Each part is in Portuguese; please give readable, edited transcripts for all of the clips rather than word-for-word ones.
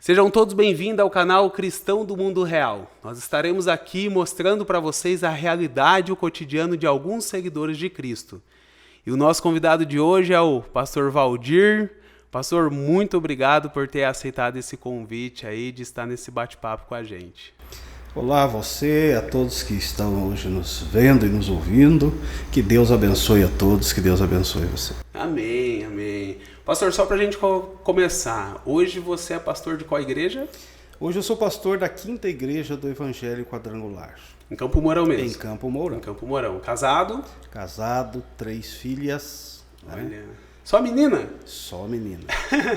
Sejam todos bem-vindos ao canal Cristão do Mundo Real. Nós estaremos aqui mostrando para vocês a realidade e o cotidiano de alguns seguidores de Cristo. E o nosso convidado de hoje é o pastor Valdir. Pastor, muito obrigado por ter aceitado esse convite aí de estar nesse bate-papo com a gente. Olá a você, a todos que estão hoje nos vendo e nos ouvindo. Que Deus abençoe a todos, que Deus abençoe você. Amém, amém. Pastor, só para a gente começar, hoje você é pastor de qual igreja? Hoje eu sou pastor da 5ª Igreja do Evangelho Quadrangular. Em Campo Mourão mesmo? Em Campo Mourão. Em Campo Mourão. Casado? Casado, 3 filhas. Olha. Né? Só menina? Só menina.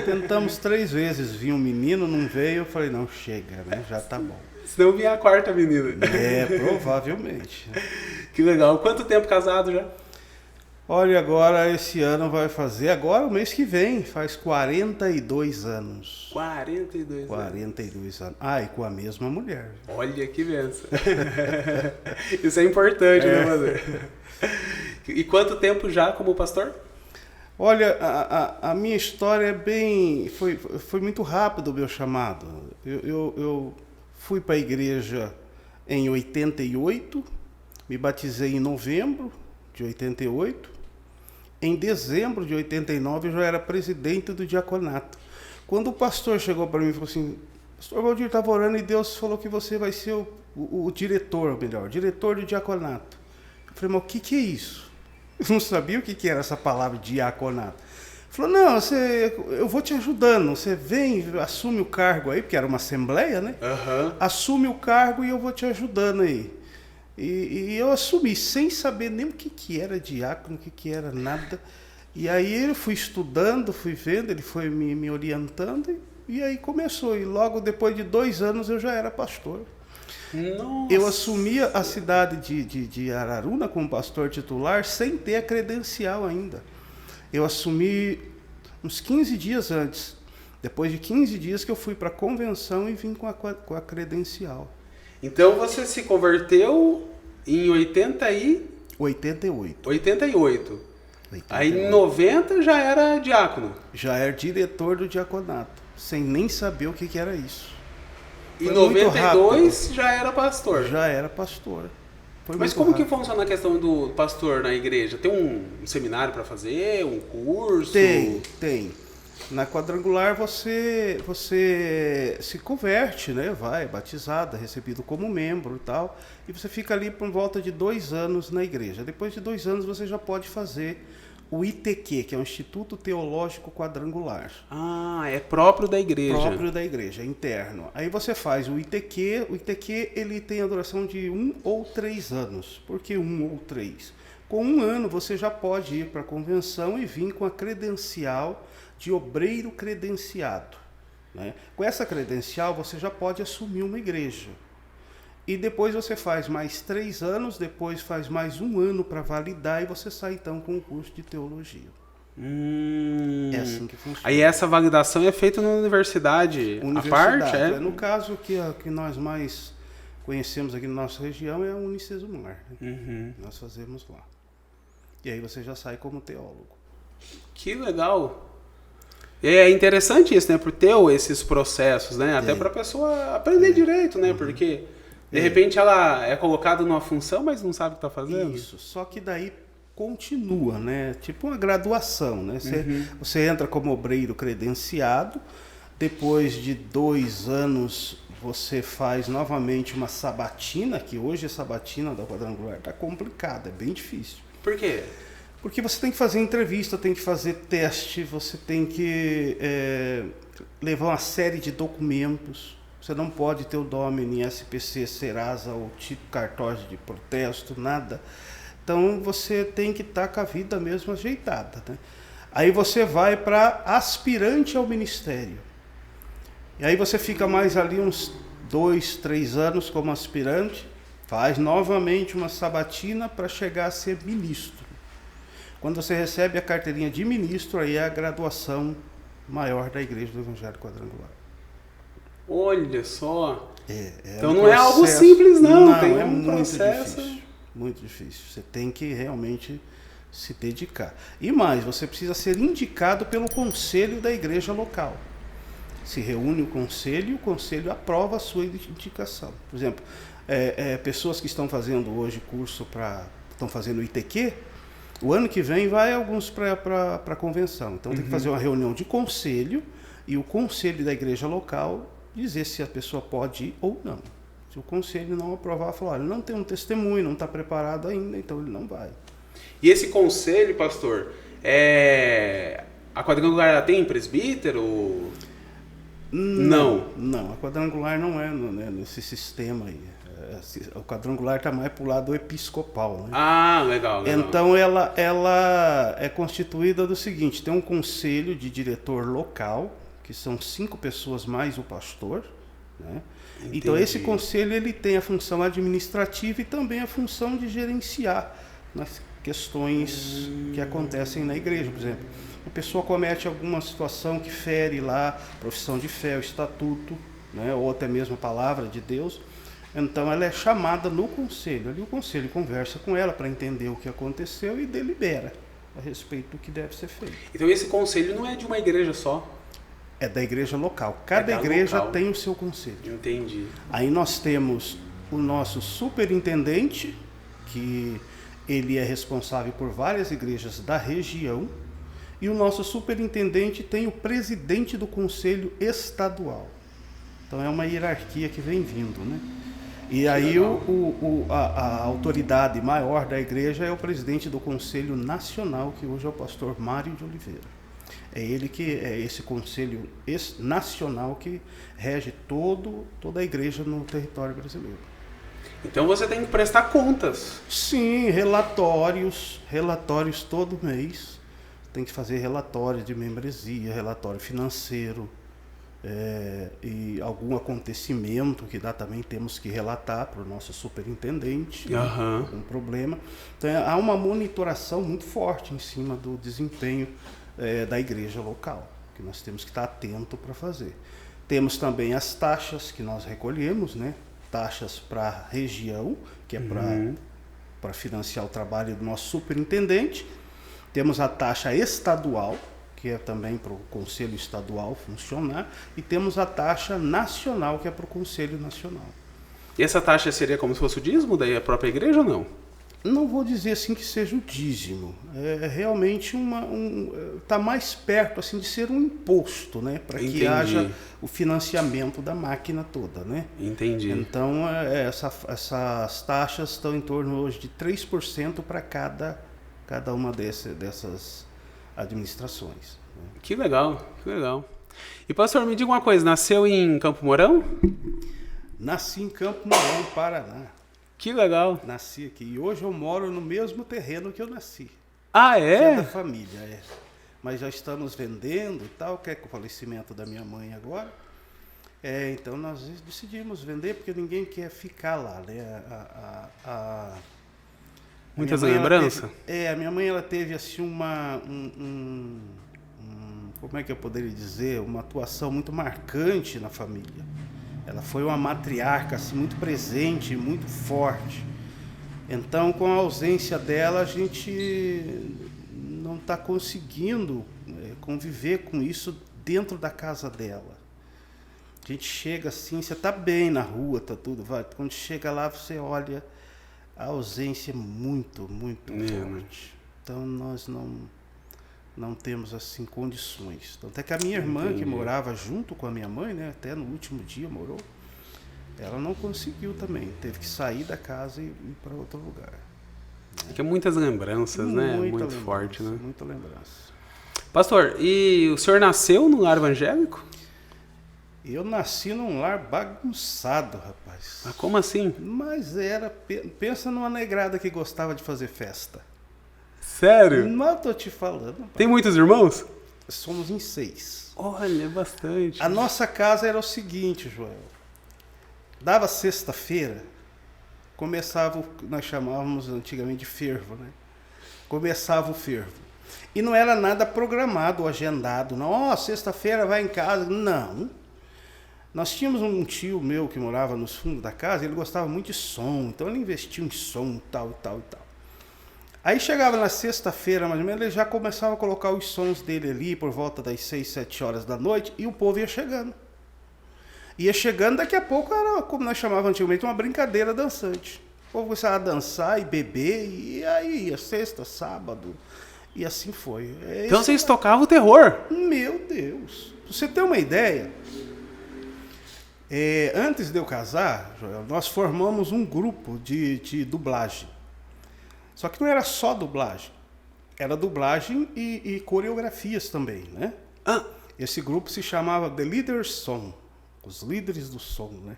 Tentamos 3 vezes, vi um menino, não veio, eu falei, não, chega, né? Já tá bom. Senão vinha a 4ª menina. Provavelmente. Que legal. Quanto tempo casado já? Olha, agora esse ano vai fazer, agora o mês que vem, faz 42 anos. 42 anos. Ah, e com a mesma mulher. Olha que benção. Isso é importante, né, pastor? E quanto tempo já como pastor? Olha, a minha história é bem... Foi muito rápido o meu chamado. Eu fui para a igreja em 88, me batizei em novembro de 88. Em dezembro de 89 eu já era presidente do diaconato. Quando o pastor chegou para mim e falou assim, pastor Valdir, estava orando e Deus falou que você vai ser o diretor, ou melhor, diretor do diaconato. Eu falei, mas o que é isso? Eu não sabia o que era essa palavra diaconato. Ele falou, não, eu vou te ajudando, você vem, assume o cargo aí, porque era uma assembleia, né? Uhum. Assume o cargo e eu vou te ajudando aí. E eu assumi, sem saber nem o que era diácono, o que era nada. E aí eu fui estudando, fui vendo, ele foi me orientando e aí começou. E logo depois de 2 anos eu já era pastor. Nossa. Eu assumi a cidade de Araruna como pastor titular sem ter a credencial ainda. Eu assumi uns 15 dias antes. Depois de 15 dias que eu fui para a convenção e vim com a credencial. Então você se converteu em 88. 88. Aí em 90 já era diácono. Já era diretor do diaconato, sem nem saber o que era isso. Em 92 já era pastor. Já era pastor. Mas como que funciona a questão do pastor na igreja? Tem um seminário para fazer, um curso? Tem. Na quadrangular você se converte, né? Vai, batizado, recebido como membro e tal. E você fica ali por volta de 2 anos na igreja. Depois de 2 anos você já pode fazer o ITQ, que é o Instituto Teológico Quadrangular. Ah, é próprio da igreja. Próprio da igreja, interno. Aí você faz o ITQ. O ITQ ele tem a duração de 1 ou 3 anos. Por que 1 ou 3? Com 1 ano você já pode ir para a convenção e vir com a credencial de obreiro credenciado. Né? Com essa credencial você já pode assumir uma igreja. E depois você faz mais 3 anos, depois faz mais 1 ano para validar e você sai então com o curso de teologia. É assim que funciona. Aí essa validação é feita na universidade à parte? É? No caso que nós mais conhecemos aqui na nossa região é a Unicesumar. Né? Uhum. Nós fazemos lá. E aí você já sai como teólogo. Que legal! É interessante isso, né? Por ter esses processos, né? Até para a pessoa aprender direito, né? Porque de repente ela é colocada numa função, mas não sabe o que está fazendo. Isso, só que daí continua, né? Tipo uma graduação, né? Você entra como obreiro credenciado, depois de 2 anos você faz novamente uma sabatina, que hoje a sabatina da quadrangular está complicada, é bem difícil. Por quê? Porque você tem que fazer entrevista, tem que fazer teste, você tem que levar uma série de documentos. Você não pode ter o Domini, SPC, Serasa ou tipo cartório de protesto, nada. Então você tem que estar com a vida mesmo ajeitada. Né? Aí você vai para aspirante ao ministério. E aí você fica mais ali uns 2, 3 anos como aspirante, faz novamente uma sabatina para chegar a ser ministro. Quando você recebe a carteirinha de ministro, aí é a graduação maior da Igreja do Evangelho Quadrangular. Olha só! Então não é algo simples, não. Tem um processo. Difícil, muito difícil. Você tem que realmente se dedicar. E mais, você precisa ser indicado pelo conselho da igreja local. Se reúne o conselho aprova a sua indicação. Por exemplo, pessoas que estão fazendo hoje curso estão fazendo ITQ, o ano que vem vai alguns para a convenção. Então tem que fazer uma reunião de conselho e o conselho da igreja local dizer se a pessoa pode ir ou não. Se o conselho não aprovar, falar, olha, não tem um testemunho, não está preparado ainda, então ele não vai. E esse conselho, pastor, a quadrangular tem presbítero? Não. Não, a quadrangular não é nesse sistema aí. O quadrangular está mais para o lado episcopal. Né? Ah, legal. Então ela é constituída do seguinte, tem um conselho de diretor local, que são 5 pessoas mais o pastor, né? Então esse conselho ele tem a função administrativa e também a função de gerenciar nas questões que acontecem na igreja. Por exemplo, a pessoa comete alguma situação que fere lá a profissão de fé, o estatuto, né? Ou até mesmo a palavra de Deus. Então ela é chamada no conselho. Ali o conselho conversa com ela para entender o que aconteceu e delibera a respeito do que deve ser feito. Então esse conselho não é de uma igreja só? É da igreja local. Cada igreja tem o seu conselho. Entendi. Aí nós temos o nosso superintendente, que ele é responsável por várias igrejas da região, e o nosso superintendente tem o presidente do conselho estadual. Então é uma hierarquia que vem vindo, né? E aí a autoridade maior da igreja é o presidente do Conselho Nacional, que hoje é o pastor Mário de Oliveira. É ele que é esse conselho nacional que rege toda a igreja no território brasileiro. Então você tem que prestar contas. Sim, relatórios todo mês. Tem que fazer relatório de membresia, relatório financeiro. E algum acontecimento que também temos que relatar para o nosso superintendente, um problema. Então há uma monitoração muito forte em cima do desempenho da igreja local, que nós temos que estar atento para fazer. Temos também as taxas que nós recolhemos, né? Taxas para a região, que é para financiar o trabalho do nosso superintendente. Temos a taxa estadual, que é também para o Conselho Estadual funcionar, e temos a taxa nacional, que é para o Conselho Nacional. E essa taxa seria como se fosse o dízimo da própria igreja ou não? Não vou dizer assim que seja o dízimo. É realmente está mais perto assim de ser um imposto, né, para que haja o financiamento da máquina toda, né? Entendi. Então essas taxas estão em torno hoje de 3% para cada uma dessas administrações. Que legal, que legal. E pastor, me diga uma coisa, nasceu em Campo Mourão? Nasci em Campo Mourão, Paraná. Que legal. Nasci aqui. E hoje eu moro no mesmo terreno que eu nasci. Ah, é? É da família, Mas já estamos vendendo e tal, que é com o falecimento da minha mãe agora. Então nós decidimos vender porque ninguém quer ficar lá, né? Muitas lembranças? A minha mãe ela teve assim como é que eu poderia dizer, uma atuação muito marcante na família. Ela foi uma matriarca assim, muito presente, muito forte. Então, com a ausência dela, a gente não está conseguindo conviver com isso dentro da casa dela. A gente chega assim, você está bem na rua, tá tudo, vai. Quando chega lá, você olha, a ausência é muito, muito forte. Então, nós não temos assim condições. Então, até que a minha irmã, que morava junto com a minha mãe, né, até no último dia morou, ela não conseguiu também. Teve que sair da casa e ir para outro lugar. Né? Que é muitas lembranças, né? Muito forte, né? Muita lembrança. Pastor, e o senhor nasceu no lar evangélico? Eu nasci num lar bagunçado, rapaz. Mas como assim? Mas pensa numa negrada que gostava de fazer festa. Sério? Não tô te falando. Rapaz. Tem muitos irmãos? Somos em 6. Olha, bastante. A nossa casa era o seguinte, Joel. Dava sexta-feira, começava, nós chamávamos antigamente de fervo, né? Começava o fervo. E não era nada programado ou agendado. Não, sexta-feira vai em casa. Não. Nós tínhamos um tio meu que morava nos fundos da casa, ele gostava muito de som, então ele investiu em som, tal. Aí chegava na sexta-feira, mais ou menos, ele já começava a colocar os sons dele ali por volta das 6, 7 horas da noite e o povo ia chegando. Ia chegando, daqui a pouco era, como nós chamávamos antigamente, uma brincadeira dançante. O povo começava a dançar e beber, e aí ia sexta, sábado, e assim foi. Então vocês tocavam o terror? Meu Deus! Pra você ter uma ideia, antes de eu casar, Joel, nós formamos um grupo de dublagem. Só que não era só dublagem, era dublagem e coreografias também, né? Ah. Esse grupo se chamava The Leaders Song, os líderes do som, né?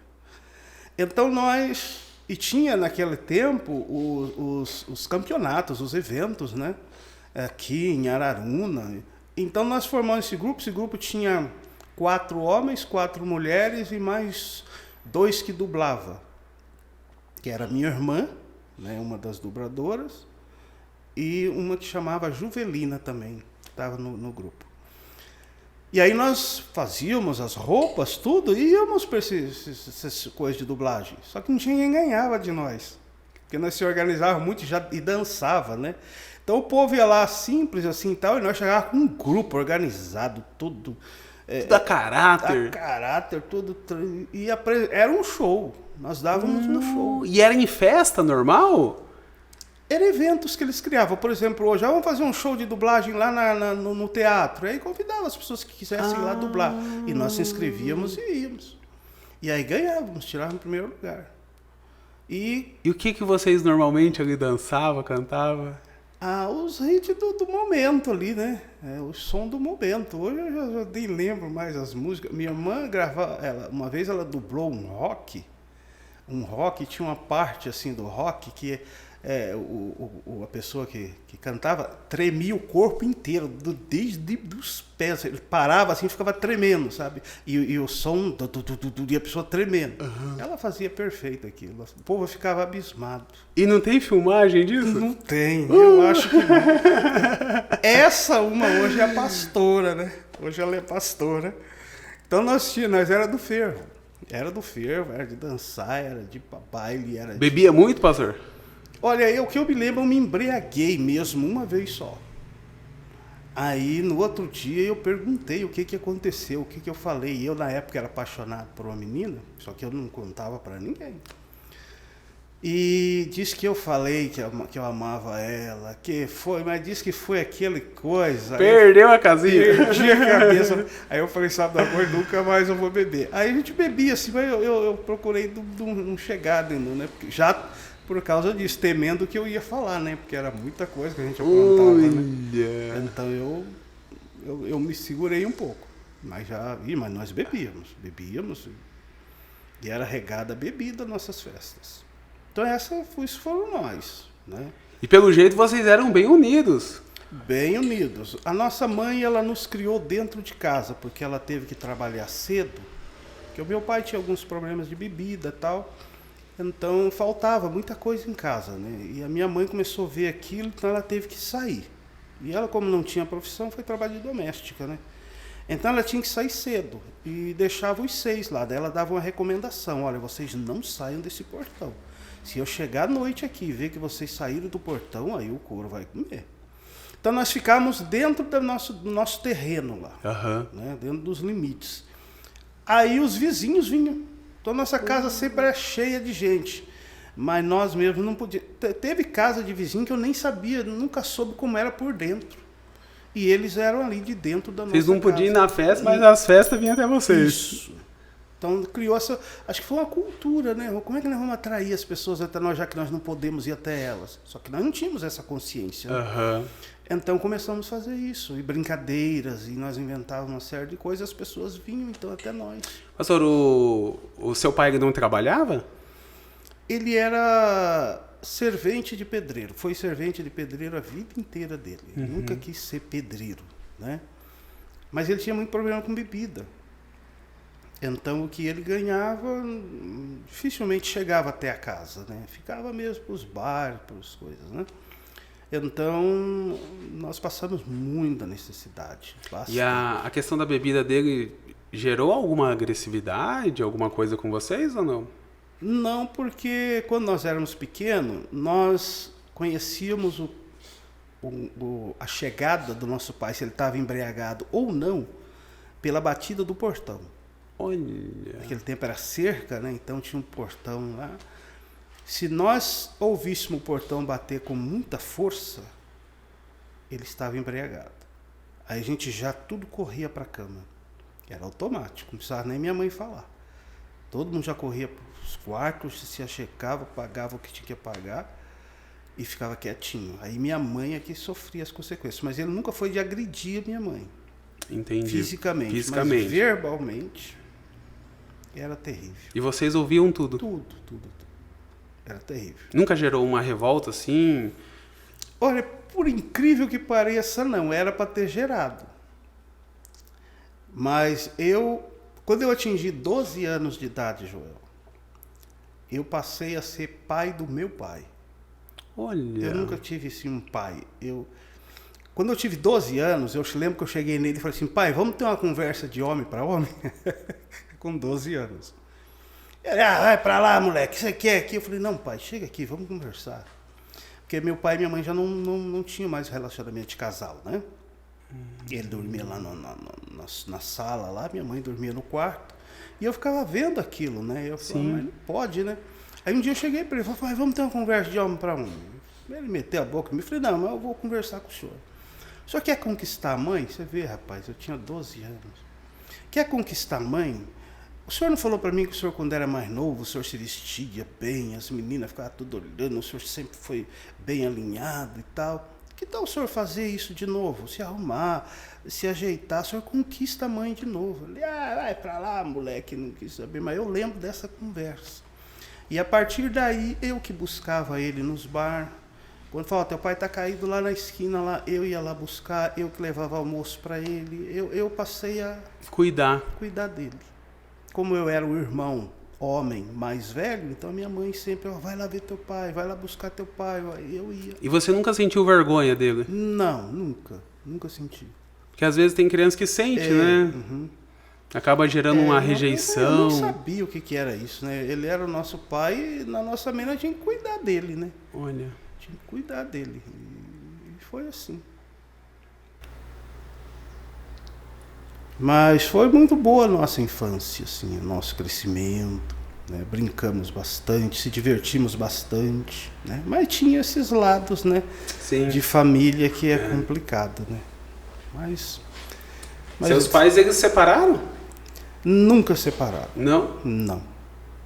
Então e tinha naquele tempo os campeonatos, os eventos, né? Aqui em Araruna. Então nós formamos esse grupo tinha 4 homens, 4 mulheres e mais 2 que dublava, que era minha irmã, né, uma das dubladoras, e uma que chamava Juvelina também, estava no grupo. E aí nós fazíamos as roupas, tudo, e íamos para essas coisas de dublagem. Só que não tinha ninguém ganhava de nós, porque nós se organizávamos muito e dançava, né? Então o povo ia lá simples assim e tal, e nós chegávamos com um grupo organizado, tudo. Tudo a caráter. A caráter, tudo. E era um show. Nós dávamos um show. E era em festa normal? Eram eventos que eles criavam. Por exemplo, hoje, vamos fazer um show de dublagem lá no teatro. Aí convidava as pessoas que quisessem ir lá dublar. E nós se inscrevíamos e íamos. E aí ganhávamos, tirávamos em primeiro lugar. E o que vocês normalmente ali dançavam, cantavam? Os hits do momento ali, né? O som do momento. Hoje eu já nem lembro mais as músicas. Minha irmã gravava, uma vez ela dublou um rock. Um rock, tinha uma parte assim do rock que a pessoa que cantava tremia o corpo inteiro, desde os pés. Ele parava assim e ficava tremendo, sabe? E o som, e a pessoa tremendo. Uhum. Ela fazia perfeito aquilo. O povo ficava abismado. E não tem filmagem disso? Não tem, eu acho que não. Essa hoje é a pastora, né? Hoje ela é pastora. Então nós era do fervo. Era do fervo, era de dançar, era de baile, era Bebia muito, pastor? Olha, o que eu me lembro, eu me embriaguei mesmo uma vez só. Aí, no outro dia, eu perguntei o que aconteceu, o que eu falei. Eu, na época, era apaixonado por uma menina, só que eu não contava para ninguém. E disse que eu falei que eu amava ela, mas disse que foi aquele coisa. Perdeu a casinha. Perdi a cabeça. Aí eu falei, sabe da coisa, nunca mais eu vou beber. Aí a gente bebia assim, mas eu procurei não chegar dentro, né? Porque já por causa disso, temendo o que eu ia falar, né? Porque era muita coisa que a gente aprontava, né? Então eu me segurei um pouco. Mas nós bebíamos. E era regada a bebida nas nossas festas. Então isso foram nós, né? E pelo jeito vocês eram bem unidos. Bem unidos. A nossa mãe, ela nos criou dentro de casa, porque ela teve que trabalhar cedo. Porque o meu pai tinha alguns problemas de bebida e tal. Então faltava muita coisa em casa, né? E a minha mãe começou a ver aquilo, então ela teve que sair. E ela, como não tinha profissão, foi trabalho de doméstica, né? Então ela tinha que sair cedo e deixava os 6 lá. Daí ela dava uma recomendação: olha, vocês não saiam desse portão. Se eu chegar à noite aqui e ver que vocês saíram do portão, aí o couro vai comer. Então nós ficávamos dentro do nosso terreno lá, né? Dentro dos limites. Aí os vizinhos vinham. Então nossa casa sempre era cheia de gente. Mas nós mesmos não podíamos. Teve casa de vizinho que eu nem sabia, nunca soube como era por dentro. E eles eram ali de dentro da nossa casa. Vocês não podiam ir na festa, mas as festas vinham até vocês. Isso. Então criou essa. Acho que foi uma cultura, né? Como é que nós vamos atrair as pessoas até nós, já que nós não podemos ir até elas? Só que nós não tínhamos essa consciência. Né? Então começamos a fazer isso, e brincadeiras, e nós inventávamos uma série de coisas, as pessoas vinham então até nós. Pastor, o seu pai não trabalhava? Ele era servente de pedreiro, foi servente de pedreiro a vida inteira dele. Ele nunca quis ser pedreiro, né? Mas ele tinha muito problema com bebida. Então o que ele ganhava dificilmente chegava até a casa, né? Ficava mesmo para os bares, para as coisas, né? Então nós passamos muita necessidade. Bastante. E a questão da bebida dele gerou alguma agressividade, alguma coisa com vocês ou não? Não, porque quando nós éramos pequenos, nós conhecíamos a chegada do nosso pai, se ele estava embriagado ou não, pela batida do portão. Olha. Naquele tempo era cerca, né? Então tinha um portão lá. Se nós ouvíssemos o portão bater com muita força, ele estava embriagado. Aí a gente já tudo corria para a cama. Era automático, não precisava nem minha mãe falar. Todo mundo já corria para os quartos, se achecava, pagava o que tinha que pagar e ficava quietinho. Aí minha mãe é que sofria as consequências, mas ele nunca foi de agredir a minha mãe. Entendi. Fisicamente. Mas verbalmente era terrível. E vocês ouviam tudo? Tudo. Era terrível. Nunca gerou uma revolta assim? Olha, por incrível que pareça, não. Era para ter gerado. Mas quando eu atingi 12 anos de idade, Joel, eu passei a ser pai do meu pai. Olha. Eu nunca tive assim um pai. Quando eu tive 12 anos, eu lembro que eu cheguei nele e falei assim, pai, vamos ter uma conversa de homem para homem? Com 12 anos. Ele, vai pra lá, moleque, você quer aqui? Eu falei, não, pai, chega aqui, vamos conversar. Porque meu pai e minha mãe já não tinham mais relacionamento de casal, né? Ele dormia lá na sala, lá, minha mãe dormia no quarto. E eu ficava vendo aquilo, né? Eu falei, mas não pode, né? Aí um dia eu cheguei para ele e falei, vamos ter uma conversa de homem para homem. Ele meteu a boca e me falei, não, mas eu vou conversar com o senhor. O senhor quer conquistar a mãe? Você vê, rapaz, eu tinha 12 anos. Quer conquistar a mãe? O senhor não falou para mim que o senhor, quando era mais novo, o senhor se vestia bem, as meninas ficavam tudo olhando, o senhor sempre foi bem alinhado e tal. Que tal o senhor fazer isso de novo? Se arrumar, se ajeitar, o senhor conquista a mãe de novo. Ele, vai pra lá, moleque, não quis saber. Mas eu lembro dessa conversa. E a partir daí, eu que buscava ele nos bar. Quando falava, teu pai tá caído lá na esquina, lá, eu ia lá buscar, eu que levava almoço para ele. Eu passei a cuidar dele. Como eu era o irmão homem mais velho, então minha mãe sempre, vai lá ver teu pai, vai lá buscar teu pai, eu ia. E você nunca sentiu vergonha dele? Não, nunca senti. Porque às vezes tem criança que sente, né? Uhum. Acaba gerando uma rejeição. Eu não sabia o que era isso, né? Ele era o nosso pai e na nossa mente a gente tinha que cuidar dele, né? Olha. Tinha que cuidar dele. E foi assim. Mas foi muito boa a nossa infância, assim, o nosso crescimento, né? Brincamos bastante, se divertimos bastante, né? Mas tinha esses lados, né? Sim. De família que é complicado, né? Mas seus pais, eles se separaram? Nunca separaram. Não? Não.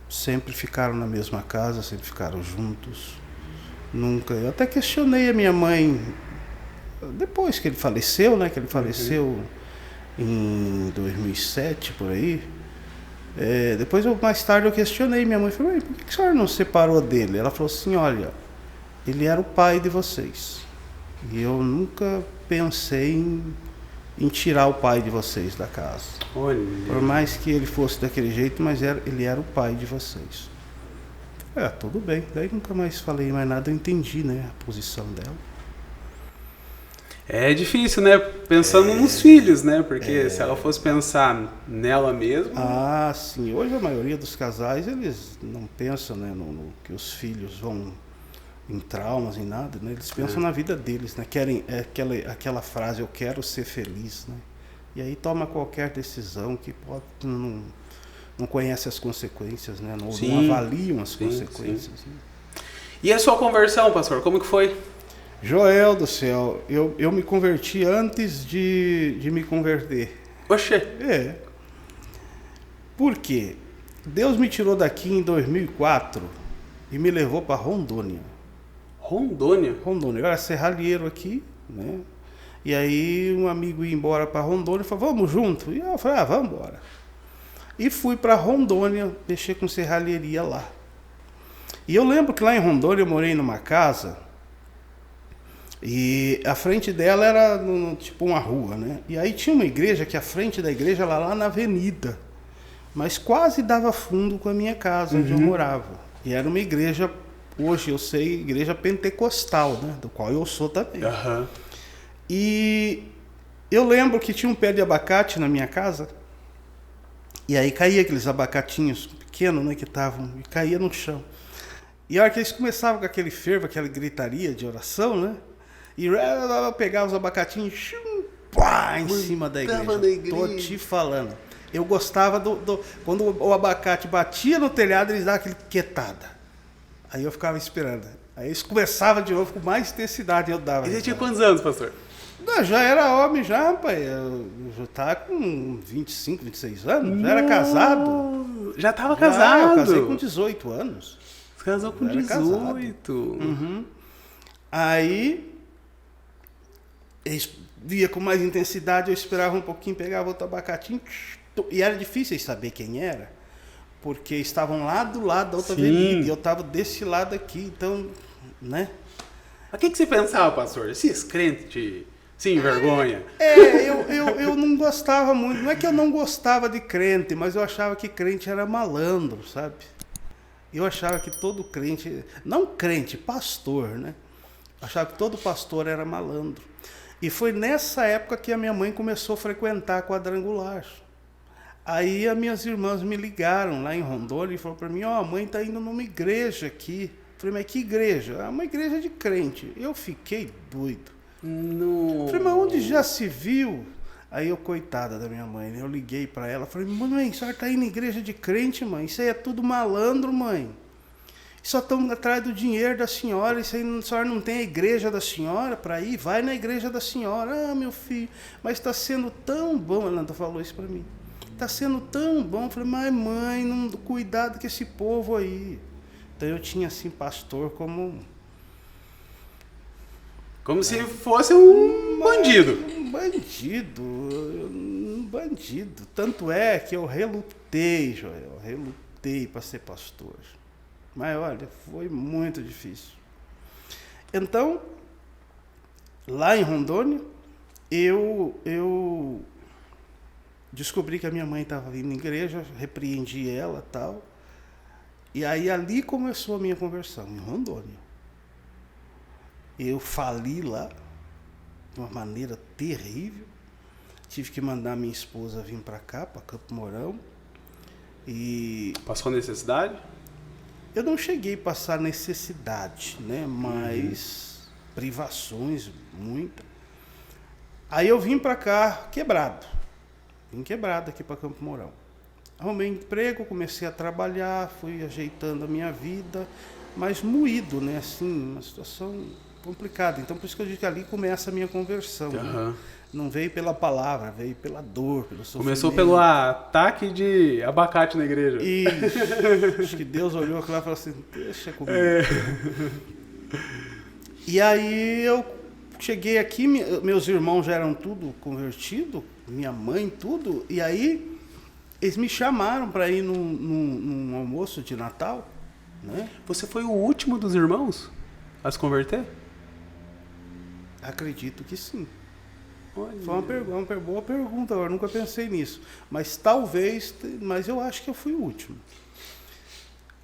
Sempre ficaram na mesma casa, sempre ficaram juntos. Nunca. Eu até questionei a minha mãe, depois que ele faleceu, né? Que ele faleceu em 2007, por aí. Depois, mais tarde, eu questionei minha mãe. Falei, por que a senhora não separou dele? Ela falou assim, olha, ele era o pai de vocês. E eu nunca pensei em tirar o pai de vocês da casa. Olha. Por mais que ele fosse daquele jeito, mas ele era o pai de vocês. Tudo bem. Daí nunca mais falei mais nada, eu entendi, né, a posição dela. É difícil, né? Pensando nos filhos, né? Porque se ela fosse pensar nela mesma... sim. Hoje a maioria dos casais, eles não pensam, né, no que os filhos vão em traumas, em nada, né? Eles pensam na vida deles, né? Querem aquela frase, eu quero ser feliz, né? E aí toma qualquer decisão que não conhece as consequências, né? Não avaliam as consequências. Sim. Né? E a sua conversão, pastor, como que foi? Joel do céu, eu me converti antes de me converter. Oxê! Por quê? Deus me tirou daqui em 2004 e me levou para Rondônia. Rondônia? Rondônia. Eu era serralheiro aqui, né? E aí um amigo ia embora para Rondônia e falou, vamos junto? E eu falei, vamos embora. E fui para Rondônia mexer com serralheria lá. E eu lembro que lá em Rondônia eu morei numa casa e a frente dela era tipo uma rua, né? E aí tinha uma igreja que a frente da igreja era lá na avenida, mas quase dava fundo com a minha casa onde eu morava. E era uma igreja, hoje eu sei, igreja pentecostal, né? Do qual eu sou também. E eu lembro que tinha um pé de abacate na minha casa. E aí caía aqueles abacatinhos pequenos, né, que estavam, e caía no chão. E a hora que eles começavam com aquele fervo, aquela gritaria de oração, né, E eu pegava os abacatinhos, pá, em cima da igreja. Na igreja. Tô te falando. Eu gostava quando o abacate batia no telhado, eles davam aquele quietada. Aí eu ficava esperando. Aí eles começavam de novo com mais intensidade, eu dava. E você tinha quantos anos, pastor? Não, já era homem, já, pai. Eu já estava com 25, 26 anos. Já era casado. Já estava Já, casado? eu casei com 18 anos. Você casou com Já era 18. Uhum. Aí, eles via com mais intensidade, eu esperava um pouquinho, pegava outro abacatinho. E era difícil saber quem era, porque estavam lá do lado da outra avenida. E eu estava desse lado aqui, então, né? Mas o que você pensava, pastor? Esses crentes sem vergonha. Eu não gostava muito. Não é que eu não gostava de crente, mas eu achava que crente era malandro, sabe? Eu achava que todo crente, não crente, pastor, né? Eu achava que todo pastor era malandro. E foi nessa época que a minha mãe começou a frequentar a quadrangular. Aí as minhas irmãs me ligaram lá em Rondônia e falaram para mim, a mãe está indo numa igreja aqui. Eu falei, mas que igreja? Ah, uma igreja de crente. Eu fiquei doido. Não. Falei, mas onde já se viu? Aí eu, coitada da minha mãe, eu liguei para ela, falei, mãe, a senhora tá indo na igreja de crente, mãe? Isso aí é tudo malandro, mãe. Só estão atrás do dinheiro da senhora, isso aí a senhora não tem a igreja da senhora para ir? Vai na igreja da senhora. Ah, meu filho, mas está sendo tão bom. Ela falou isso para mim. Está sendo tão bom. Eu falei, mas mãe, não, cuidado com esse povo aí. Então eu tinha assim pastor como se fosse um bandido. Um bandido. Tanto é que eu relutei, Joel, para ser pastor. Mas olha, foi muito difícil. Então, lá em Rondônia, eu descobri que a minha mãe estava vindo na igreja, repreendi ela e tal. E aí ali começou a minha conversão, em Rondônia. Eu fali lá, de uma maneira terrível. Tive que mandar minha esposa vir para cá, para Campo Mourão. E passou necessidade? Eu não cheguei a passar necessidade, né? Mas privações, muita. Aí eu vim para cá quebrado. Vim quebrado aqui para Campo Mourão. Arrumei emprego, comecei a trabalhar, fui ajeitando a minha vida, mas moído, né? Assim, uma situação complicada. Então, por isso que eu digo que ali começa a minha conversão. Uhum. Né? Não veio pela palavra, veio pela dor, pelo sofrimento. Começou pelo ataque de abacate na igreja. E acho que Deus olhou aquilo lá e falou assim, deixa comigo. E aí eu cheguei aqui, meus irmãos já eram tudo convertidos, minha mãe, tudo. E aí eles me chamaram para ir num almoço de Natal. Né? Você foi o último dos irmãos a se converter? Acredito que sim. Olha. Foi uma boa pergunta, eu nunca pensei nisso. Mas talvez, mas eu acho que eu fui o último.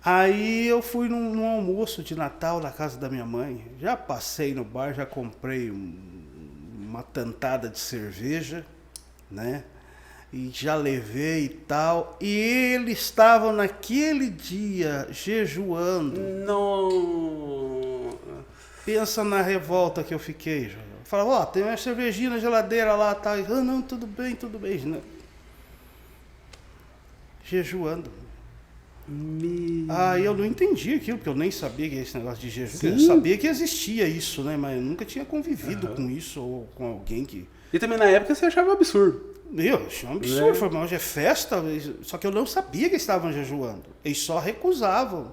Aí eu fui num almoço de Natal na casa da minha mãe. Já passei no bar, já comprei uma tantada de cerveja, né? E já levei e tal. E eles estavam naquele dia jejuando. Não. Pensa na revolta que eu fiquei, Joel. Falava, tem uma cervejinha na geladeira lá, tá? E, não, tudo bem. Né? Jejuando. Aí eu não entendi aquilo, porque eu nem sabia que esse negócio de jejum. Sim. Eu sabia que existia isso, né? Mas eu nunca tinha convivido com isso ou com alguém que... E também na época você achava absurdo. Eu achei um absurdo. Falei, mas hoje é festa. Só que eu não sabia que eles estavam jejuando. Eles só recusavam.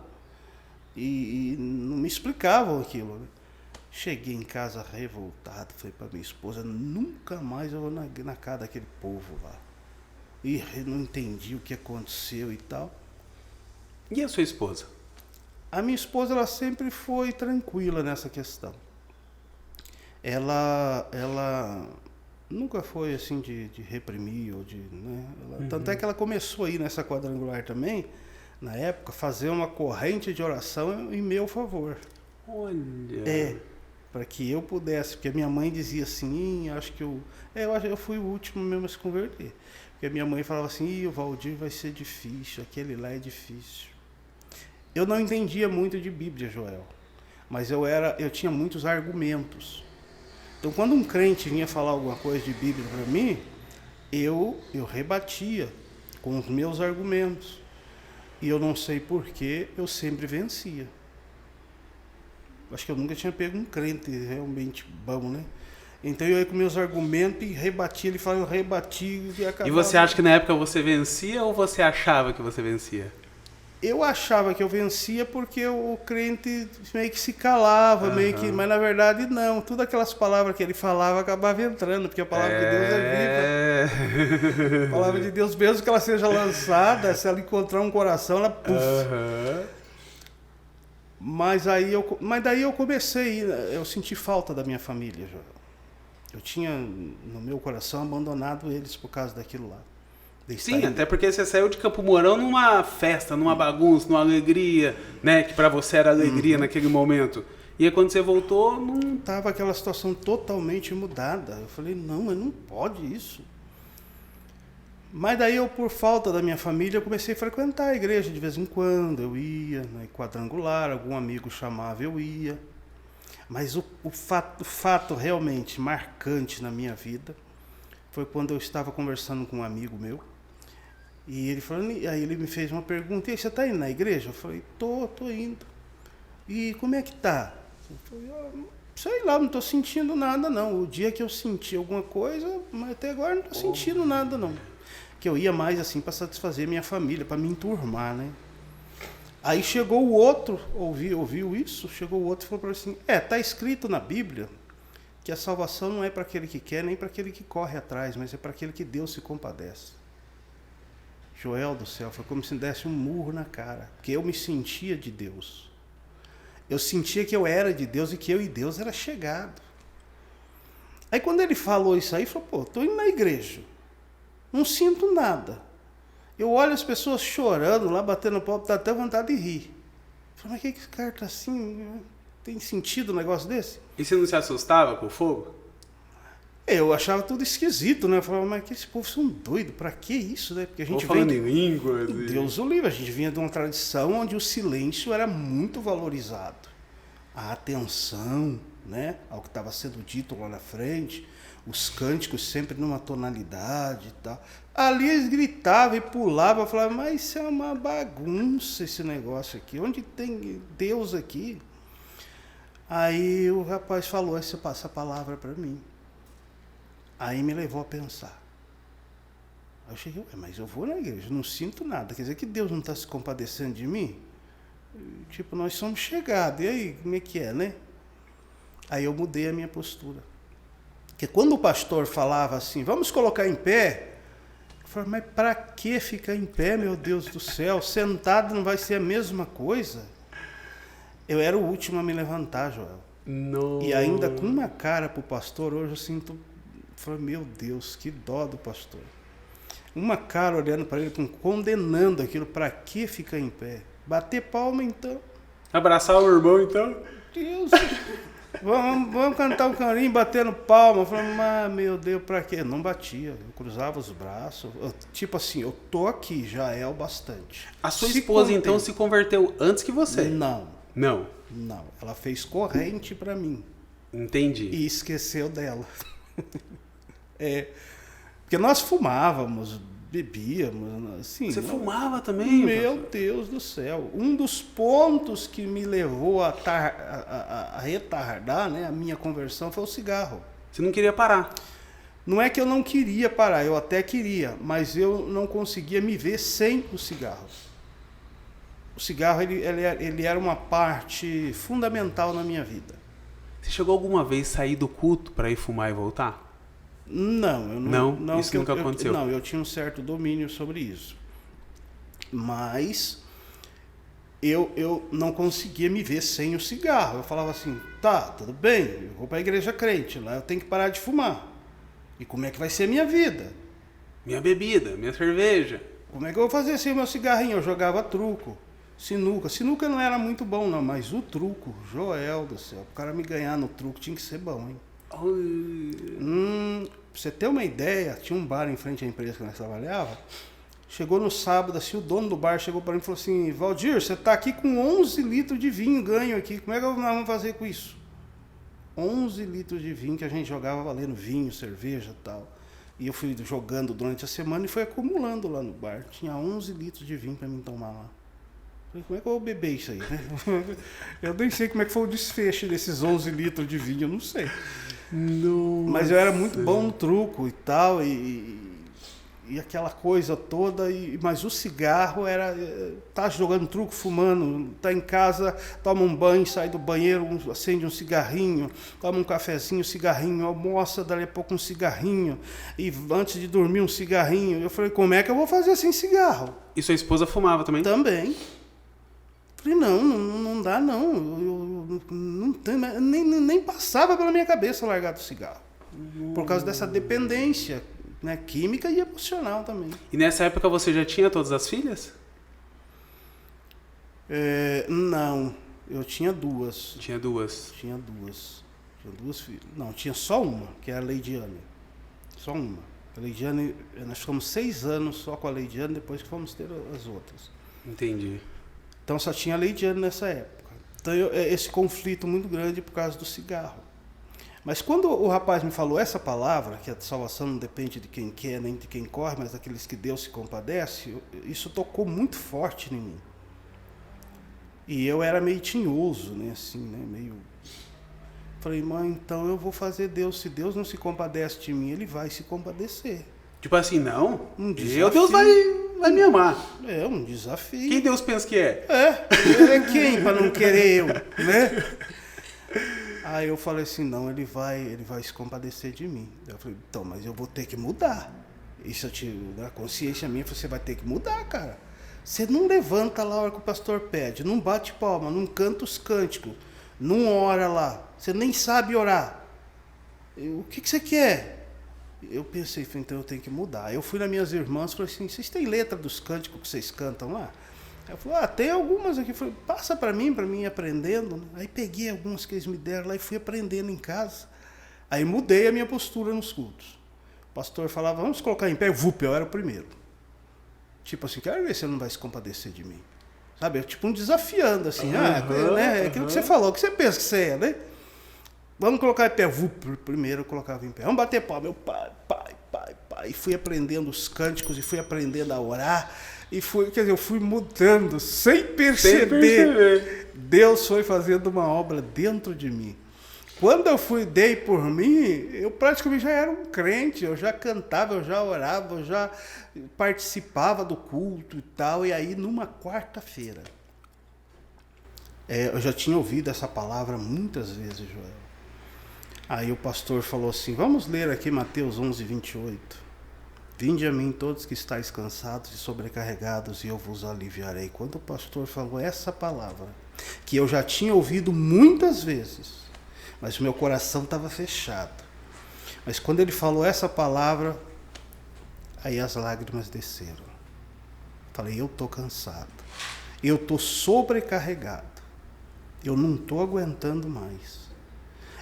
E não me explicavam aquilo, né? Cheguei em casa revoltado, falei para minha esposa, nunca mais eu vou na casa daquele povo lá. E não entendi o que aconteceu e tal. E a sua esposa? A minha esposa, ela sempre foi tranquila nessa questão. Ela nunca foi assim de reprimir ou de... Né? Tanto é que ela começou aí nessa quadrangular também, na época, fazer uma corrente de oração em meu favor. Olha... para que eu pudesse, porque a minha mãe dizia assim, acho que eu fui o último mesmo a se converter, porque a minha mãe falava assim, o Valdir vai ser difícil, aquele lá é difícil. Eu não entendia muito de Bíblia, Joel, mas eu tinha muitos argumentos, Então, quando um crente vinha falar alguma coisa de Bíblia para mim, eu rebatia com os meus argumentos. E eu não sei porquê, eu sempre vencia. Acho que eu nunca tinha pego um crente realmente bom, né? Então eu ia com meus argumentos e rebatia, ele falava, eu rebati e acabava. E você acha que na época você vencia ou você achava que você vencia? Eu achava que eu vencia porque o crente meio que se calava, meio que, mas na verdade não. Todas aquelas palavras que ele falava acabava entrando, porque a palavra de Deus é viva. A palavra de Deus, mesmo que ela seja lançada, se ela encontrar um coração, ela puf. Mas daí eu comecei, eu senti falta da minha família, Joel. Eu tinha no meu coração abandonado eles por causa daquilo lá. Sim, até porque você saiu de Campo Mourão numa festa, numa bagunça, numa alegria, né? Que pra você era alegria naquele momento. E aí quando você voltou, não... Tava aquela situação totalmente mudada. Eu falei, não, mas não pode isso. Mas daí eu, por falta da minha família, eu comecei a frequentar a igreja de vez em quando. Eu ia, né, quadrangular, algum amigo chamava, eu ia. Mas o fato realmente marcante na minha vida foi quando eu estava conversando com um amigo meu. E ele falou, aí ele me fez uma pergunta, e aí, você está indo na igreja? Eu falei, tô indo. E como é que tá? Eu falei, sei lá, não estou sentindo nada não. O dia que eu senti alguma coisa, mas até agora não estou sentindo nada não. Que eu ia mais assim para satisfazer minha família, para me enturmar, né? Aí chegou o outro, ouviu isso, chegou o outro e falou para mim assim, tá escrito na Bíblia que a salvação não é para aquele que quer, nem para aquele que corre atrás, mas é para aquele que Deus se compadece. Joel do céu, foi como se me desse um murro na cara, porque eu me sentia de Deus. Eu sentia que eu era de Deus e que eu e Deus era chegado. Aí quando ele falou isso aí, falou, pô, tô indo na igreja, não sinto nada. Eu olho as pessoas chorando lá, batendo no pau, dá até vontade de rir. Eu falei, mas que esse cara tá assim, tem sentido um negócio desse? E você não se assustava com o fogo? Eu achava tudo esquisito, né? Eu falava, mas que esse povo são doidos, pra que isso, né? Porque a gente falando em línguas. Deus o livre, a gente vinha de uma tradição onde o silêncio era muito valorizado. A atenção, né? Ao que estava sendo dito lá na frente, os cânticos sempre numa tonalidade e tal. Ali eles gritavam e pulavam, eu falava, mas isso é uma bagunça esse negócio aqui, onde tem Deus aqui? Aí o rapaz falou essa palavra para mim. Aí me levou a pensar. Aí eu cheguei, mas eu vou na igreja, não sinto nada. Quer dizer que Deus não está se compadecendo de mim? Tipo, nós somos chegados. E aí, como é que é, né? Aí eu mudei a minha postura. Porque quando o pastor falava assim, vamos colocar em pé, eu falei, mas para que ficar em pé, meu Deus do céu? Sentado não vai ser a mesma coisa? Eu era o último a me levantar, Joel. Não. E ainda com uma cara pro pastor, hoje eu sinto... Falei, meu Deus, que dó do pastor. Uma cara olhando para ele, condenando aquilo, para que ficar em pé? Bater palma, então. Abraçar o irmão, então. Deus, vamos cantar um carinho, batendo palma. Falei, mas meu Deus, para quê? Não batia, eu cruzava os braços. Tipo assim, eu tô aqui, já é o bastante. A sua esposa, então, se converteu antes que você? Não. Não? Não, ela fez corrente para mim. Entendi. E esqueceu dela. Porque nós fumávamos, bebíamos, assim... Você fumava também? Meu Deus do céu. Um dos pontos que me levou a retardar, né, a minha conversão foi o cigarro. Você não queria parar? Não é que eu não queria parar, eu até queria, mas eu não conseguia me ver sem o cigarro. O cigarro, ele era uma parte fundamental na minha vida. Você chegou alguma vez a sair do culto para ir fumar e voltar? Não, eu não. Isso nunca aconteceu? Não, eu tinha um certo domínio sobre isso. Mas eu não conseguia me ver sem o cigarro. Eu falava assim, tá, tudo bem, eu vou para a igreja crente, lá eu tenho que parar de fumar. E como é que vai ser a minha vida? Minha bebida, minha cerveja. Como é que eu vou fazer sem o meu cigarrinho? Eu jogava truco, sinuca. Sinuca não era muito bom não, mas o truco, Joel do céu, o cara me ganhar no truco tinha que ser bom, hein? Pra você ter uma ideia, tinha um bar em frente à empresa que nós trabalhava. Chegou no sábado, assim, o dono do bar chegou para mim e falou assim, Valdir, você tá aqui com 11 litros de vinho ganho aqui, como é que nós vamos fazer com isso? 11 litros de vinho que a gente jogava valendo vinho, cerveja e tal. E eu fui jogando durante a semana e fui acumulando lá no bar. Tinha 11 litros de vinho para mim tomar lá. Falei, como é que eu vou beber isso aí, né? Eu nem sei como é que foi o desfecho desses 11 litros de vinho, eu não sei. Nossa. Mas eu era muito bom no truco e tal, e aquela coisa toda, mas o cigarro era... Tá jogando truco, fumando, tá em casa, toma um banho, sai do banheiro, acende um cigarrinho, toma um cafezinho, cigarrinho, almoça, dali a pouco um cigarrinho, e antes de dormir um cigarrinho. Eu falei, como é que eu vou fazer sem cigarro? E sua esposa fumava também? Também. Falei, não dá não. Eu não tenho, nem passava pela minha cabeça largar do cigarro. Por causa dessa dependência, né, química e emocional também. E nessa época você já tinha todas as filhas? Não, eu tinha duas. Tinha duas. Tinha duas filhas. Não, tinha só uma, que era a Leidiane. Só uma. A Leidiane, nós ficamos 6 anos só com a Leidiane, depois que fomos ter as outras. Entendi. Então só tinha a Leidiane nessa época. Então esse conflito muito grande por causa do cigarro. Mas quando o rapaz me falou essa palavra, que a salvação não depende de quem quer, nem de quem corre, mas daqueles que Deus se compadece, isso tocou muito forte em mim. E eu era meio tinhoso, né, assim, né, meio... Falei, mãe, então eu vou fazer Deus. Se Deus não se compadece de mim, Ele vai se compadecer. Tipo assim, não? Desafio. Deus vai me amar. É um desafio. Quem Deus pensa que é? Ele é quem para não querer eu, né? Aí eu falei assim, não, ele vai se compadecer de mim. Eu falei, então, mas eu vou ter que mudar. Isso a consciência minha, você vai ter que mudar, cara. Você não levanta lá a hora que o pastor pede, não bate palma, não canta os cânticos, não ora lá, você nem sabe orar. O que você quer? Eu pensei, então eu tenho que mudar. Eu fui nas minhas irmãs e falei assim, vocês têm letra dos cânticos que vocês cantam lá? Ela falou, tem algumas aqui. Eu falei, passa para mim ir aprendendo. Aí peguei algumas que eles me deram lá e fui aprendendo em casa. Aí mudei a minha postura nos cultos. O pastor falava, vamos colocar em pé. Eu era o primeiro. Tipo assim, quero ver se ele não vai se compadecer de mim. Sabe, tipo um desafiando, assim. Né? Aquilo que você falou, o que você pensa que você é, né? Vamos colocar em pé. Primeiro eu colocava em pé. Vamos bater palma. Meu pai. E fui aprendendo os cânticos e fui aprendendo a orar. E eu fui mudando sem perceber. Deus foi fazendo uma obra dentro de mim. Quando eu dei por mim, eu praticamente já era um crente. Eu já cantava, eu já orava, eu já participava do culto e tal. E aí, numa quarta-feira, eu já tinha ouvido essa palavra muitas vezes, Joel. Aí o pastor falou assim, vamos ler aqui Mateus 11, 28. Vinde a mim todos que estáis cansados e sobrecarregados, e eu vos aliviarei. Quando o pastor falou essa palavra, que eu já tinha ouvido muitas vezes, mas o meu coração estava fechado. Mas quando ele falou essa palavra, aí as lágrimas desceram. Falei, eu estou cansado. Eu estou sobrecarregado. Eu não estou aguentando mais.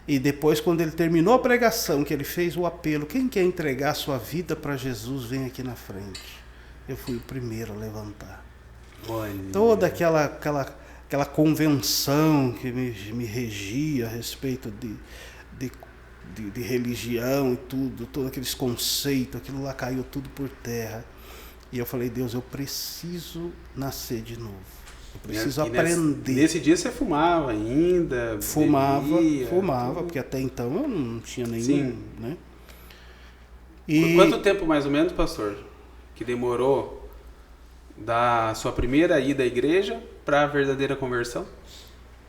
E depois, quando ele terminou a pregação, que ele fez o apelo, quem quer entregar a sua vida para Jesus, vem aqui na frente. Eu fui o primeiro a levantar. Olha. Toda aquela convenção que me regia a respeito de religião e tudo, todos aqueles conceitos, aquilo lá caiu tudo por terra. E eu falei, Deus, eu preciso nascer de novo. Eu preciso aprender. Nesse dia você fumava ainda? Fumava, porque até então eu não tinha nenhum. Sim. Né? E quanto tempo mais ou menos, pastor, que demorou da sua primeira ida à igreja para a verdadeira conversão?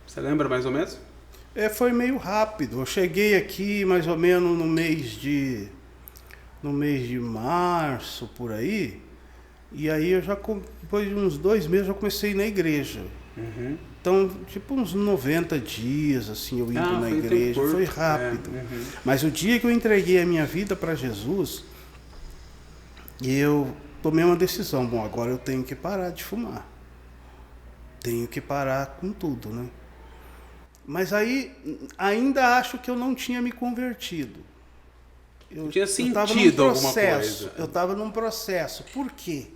Você lembra mais ou menos? Foi meio rápido. Eu cheguei aqui mais ou menos no mês de março, por aí. E aí eu já, depois de uns 2 meses, eu comecei a ir na igreja. Uhum. Então, tipo uns 90 dias, assim, eu indo na igreja. Foi rápido. Mas o dia que eu entreguei a minha vida para Jesus, eu tomei uma decisão. Bom, agora eu tenho que parar de fumar. Tenho que parar com tudo, né? Mas aí, ainda acho que eu não tinha me convertido. Eu tinha sentido alguma coisa. Eu estava num processo. Por quê?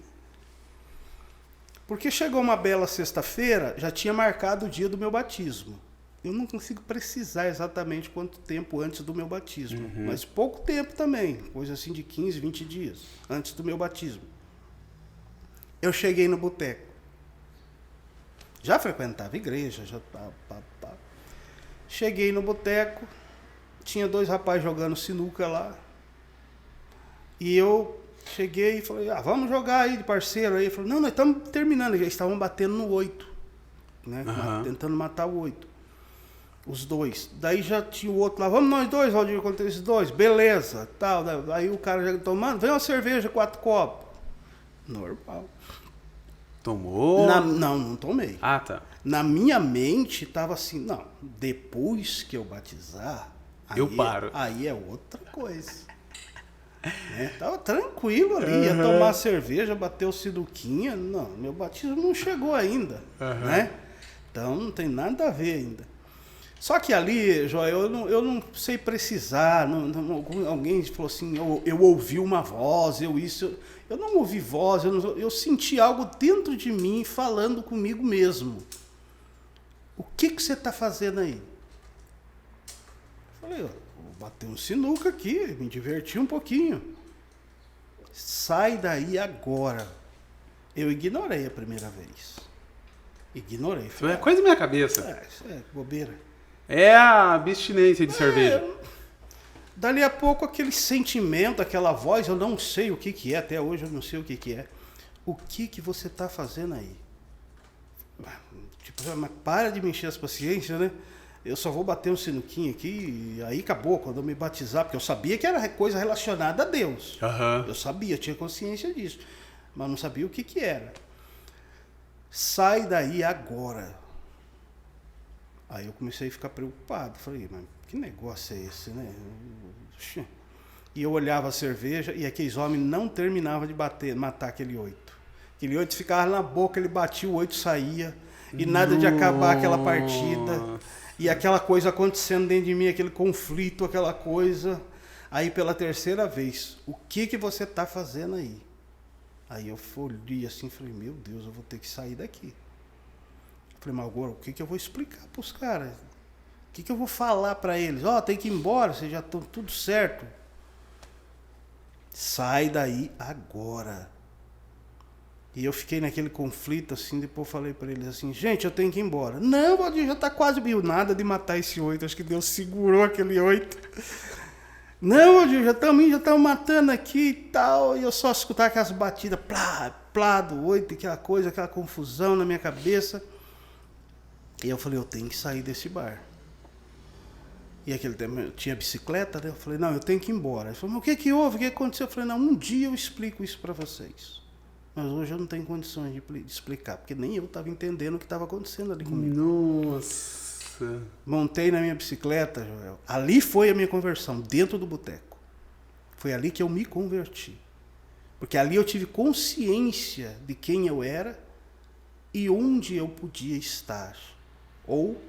Porque chegou uma bela sexta-feira, já tinha marcado o dia do meu batismo. eu não consigo precisar exatamente quanto tempo antes do meu batismo, mas pouco tempo também, coisa assim de 15, 20 dias antes do meu batismo. Eu cheguei no boteco. Já frequentava igreja, já Cheguei no boteco, tinha 2 rapazes jogando sinuca lá. E eu cheguei e falei, vamos jogar aí de parceiro aí. Ele falou, não, nós estamos terminando. Eles estavam batendo no 8, né? Tentando matar o 8. Os 2. Daí já tinha o outro lá, vamos nós 2, Valdir, contra esses 2. Beleza, tal. Aí o cara já tomando, vem uma cerveja, 4 copos. Normal. Tomou? Não tomei. Ah, tá. Na minha mente tava assim, não, depois que eu batizar, eu paro. Aí é outra coisa. Né? Tava tranquilo ali, ia tomar cerveja, bater o sinuquinha. Não, meu batismo não chegou ainda. Né? Então não tem nada a ver ainda. Só que ali, Joel, eu não sei precisar. Alguém falou assim, eu ouvi uma voz, eu não ouvi voz, eu senti algo dentro de mim falando comigo mesmo. O que você está fazendo aí? Eu falei, vou bater um sinuca aqui, me diverti um pouquinho. Sai daí agora. Eu ignorei a primeira vez. Ignorei. Falei, é coisa da minha cabeça. Isso é bobeira. É a abstinência de cerveja. Dali a pouco aquele sentimento, aquela voz, eu não sei o que é, até hoje eu não sei o que é. O que você está fazendo aí? Tipo, mas para de me encher as paciências, né? Eu só vou bater um sinuquinho aqui e aí acabou, quando eu me batizar, porque eu sabia que era coisa relacionada a Deus. Eu sabia, tinha consciência disso, mas não sabia o que era. Sai daí agora. Aí eu comecei a ficar preocupado. Falei, mas que negócio é esse, né? E eu olhava a cerveja e aqueles homens não terminavam de matar aquele 8. Aquele 8 ficava na boca, ele batia, o 8 saía. E nada de acabar aquela partida. E aquela coisa acontecendo dentro de mim, aquele conflito, aquela coisa. Aí pela terceira vez, o que você está fazendo aí? Aí eu olhei assim e falei, meu Deus, eu vou ter que sair daqui. Falei, mas agora o que eu vou explicar para os caras? O que eu vou falar para eles? Tem que ir embora, vocês já estão tudo certo. Sai daí agora. E eu fiquei naquele conflito assim, depois falei para eles assim, gente, eu tenho que ir embora. Não, Valdir, já está quase nada de matar esse 8, acho que Deus segurou aquele 8. Não, Valdir, já estamos matando aqui e tal. E eu só escutava aquelas batidas, plá do 8, aquela coisa, aquela confusão na minha cabeça. E eu falei, eu tenho que sair desse bar. E aquele tempo eu tinha bicicleta, né? Eu falei, não, eu tenho que ir embora. Ele falou, mas o que houve? O que aconteceu? Eu falei, não, um dia eu explico isso para vocês. Mas hoje eu não tenho condições de explicar, porque nem eu estava entendendo o que estava acontecendo ali comigo. Nossa! Montei na minha bicicleta, Joel. Ali foi a minha conversão, dentro do boteco. Foi ali que eu me converti. Porque ali eu tive consciência de quem eu era e onde eu podia estar. Ou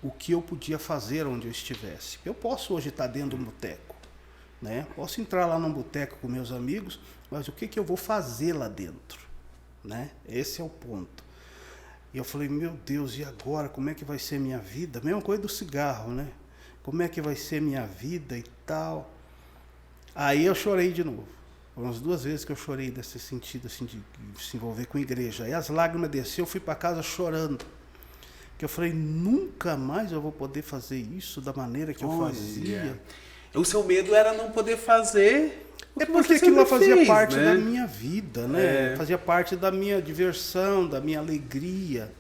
o que eu podia fazer onde eu estivesse. Eu posso hoje estar dentro de um boteco, né? Posso entrar lá num boteco com meus amigos, mas o que eu vou fazer lá dentro, né? Esse é o ponto. E eu falei, meu Deus, e agora? Como é que vai ser minha vida? Mesma coisa do cigarro, né? Como é que vai ser minha vida e tal? Aí eu chorei de novo. Foram umas 2 vezes que eu chorei desse sentido, assim, de se envolver com a igreja. Aí as lágrimas desceram, eu fui para casa chorando. Que eu falei, nunca mais eu vou poder fazer isso da maneira que eu fazia. O seu medo era não poder fazer o que porque você aquilo lá fazia fez, parte né? da minha vida, né? Fazia parte da minha diversão, da minha alegria.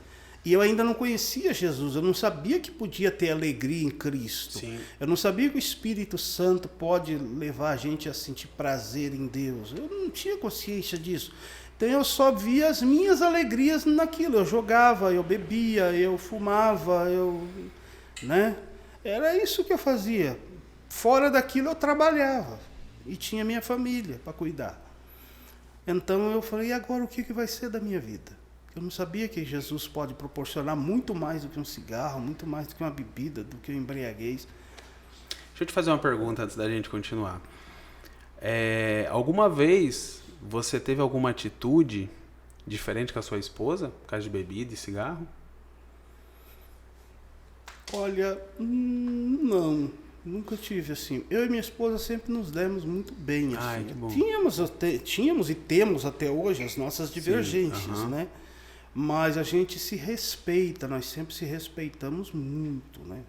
E eu ainda não conhecia Jesus, eu não sabia que podia ter alegria em Cristo. Sim. Eu não sabia que o Espírito Santo pode levar a gente a sentir prazer em Deus. Eu não tinha consciência disso. Então eu só via as minhas alegrias naquilo. Eu jogava, eu bebia, eu fumava, né? Era isso que eu fazia. Fora daquilo eu trabalhava e tinha minha família para cuidar. Então eu falei, e agora o que vai ser da minha vida? Eu não sabia que Jesus pode proporcionar muito mais do que um cigarro, muito mais do que uma bebida, do que uma embriaguez. Deixa eu te fazer uma pergunta antes da gente continuar. Alguma vez você teve alguma atitude diferente com a sua esposa, por causa de bebida e cigarro? Olha, não, nunca tive assim. Eu e minha esposa sempre nos demos muito bem assim. Ai, que bom. Tínhamos e temos até hoje as nossas divergências, aham. né? Mas a gente se respeita, nós sempre se respeitamos muito, né?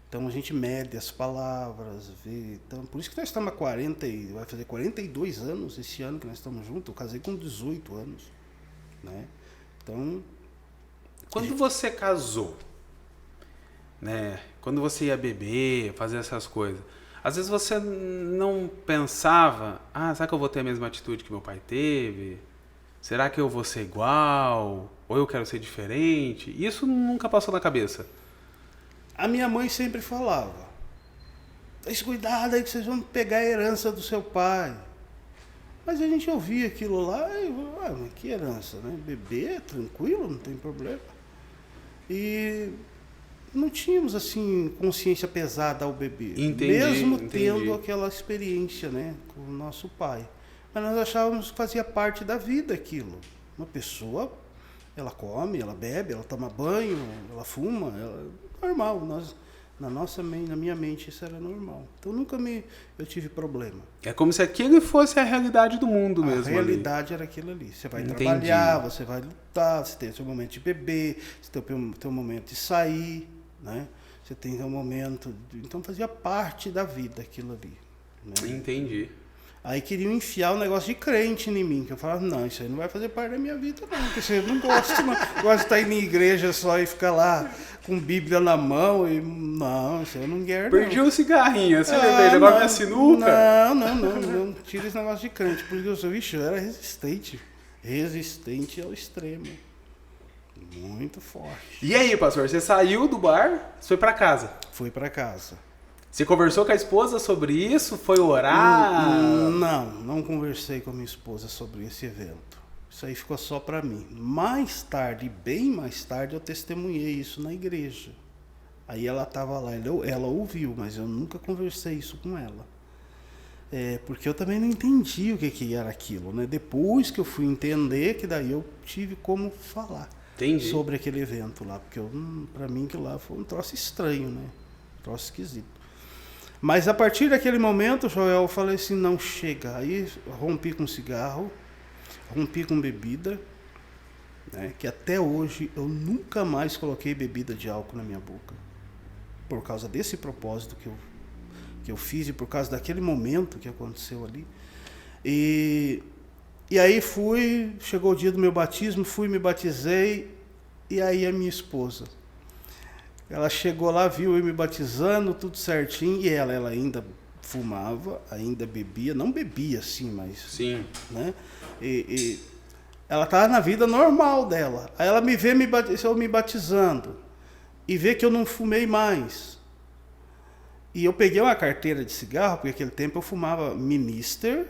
Então a gente mede as palavras, vê. Então, por isso que nós estamos há vai fazer 42 anos esse ano que nós estamos juntos. Eu casei com 18 anos, né? Então, Quando você casou, né? Quando você ia beber, fazer essas coisas, às vezes você não pensava, será que eu vou ter a mesma atitude que meu pai teve? Será que eu vou ser igual? Ou eu quero ser diferente? Isso nunca passou na cabeça. a minha mãe sempre falava: "Mas cuidado aí que vocês vão pegar a herança do seu pai." Mas a gente ouvia aquilo lá e, mas que herança, né? Beber, tranquilo, não tem problema. E não tínhamos, assim, consciência pesada ao beber. Entendi, Mesmo entendi. tendo aquela experiência, né, com o nosso pai. Mas nós achávamos que fazia parte da vida aquilo. Uma pessoa, ela come, ela bebe, ela toma banho, ela fuma, normal. Na minha mente isso era normal. Então eu tive problema. É como se aquilo fosse a realidade do mundo mesmo. A realidade era aquilo ali. Você vai Entendi. trabalhar, você vai lutar, você tem o seu momento de beber, você tem o seu momento de sair, né? Você tem o seu momento... Então fazia parte da vida aquilo ali, né? Entendi. Aí queriam enfiar um negócio de crente em mim, que eu falava: não, isso aí não vai fazer parte da minha vida não, porque eu não gosto, não. Gosto de estar indo em igreja só e ficar lá com Bíblia na mão e... Não, isso aí eu não quero não. Perdi o cigarrinho, assim, lembrei, agora minha sinuca. Não, tira esse negócio de crente, porque eu era resistente ao extremo, muito forte. E aí, pastor, você saiu do bar, foi pra casa. Fui para casa. Você conversou com a esposa sobre isso? Foi orar? Não conversei com a minha esposa sobre esse evento. Isso aí ficou só para mim. Mais tarde, bem mais tarde, eu testemunhei isso na igreja. Aí ela estava lá, ela ouviu, mas eu nunca conversei isso com ela. Porque eu também não entendi o que era aquilo, né? Depois que eu fui entender, que daí eu tive como falar. Entendi. Sobre aquele evento lá. Porque para mim aquilo lá foi um troço estranho, né? Um troço esquisito. Mas a partir daquele momento, Joel, eu falei assim: não, chega. Aí rompi com cigarro, rompi com bebida, né? Que até hoje eu nunca mais coloquei bebida de álcool na minha boca. Por causa desse propósito que eu fiz e por causa daquele momento que aconteceu ali. E aí chegou o dia do meu batismo, me batizei, e aí a minha esposa... Ela chegou lá, viu eu me batizando, tudo certinho, e ela ainda fumava, ainda bebia, não bebia assim, mas... Sim. Né? E ela estava na vida normal dela. Aí ela me vê eu me batizando, e vê que eu não fumei mais. E eu peguei uma carteira de cigarro, porque naquele tempo eu fumava Minister,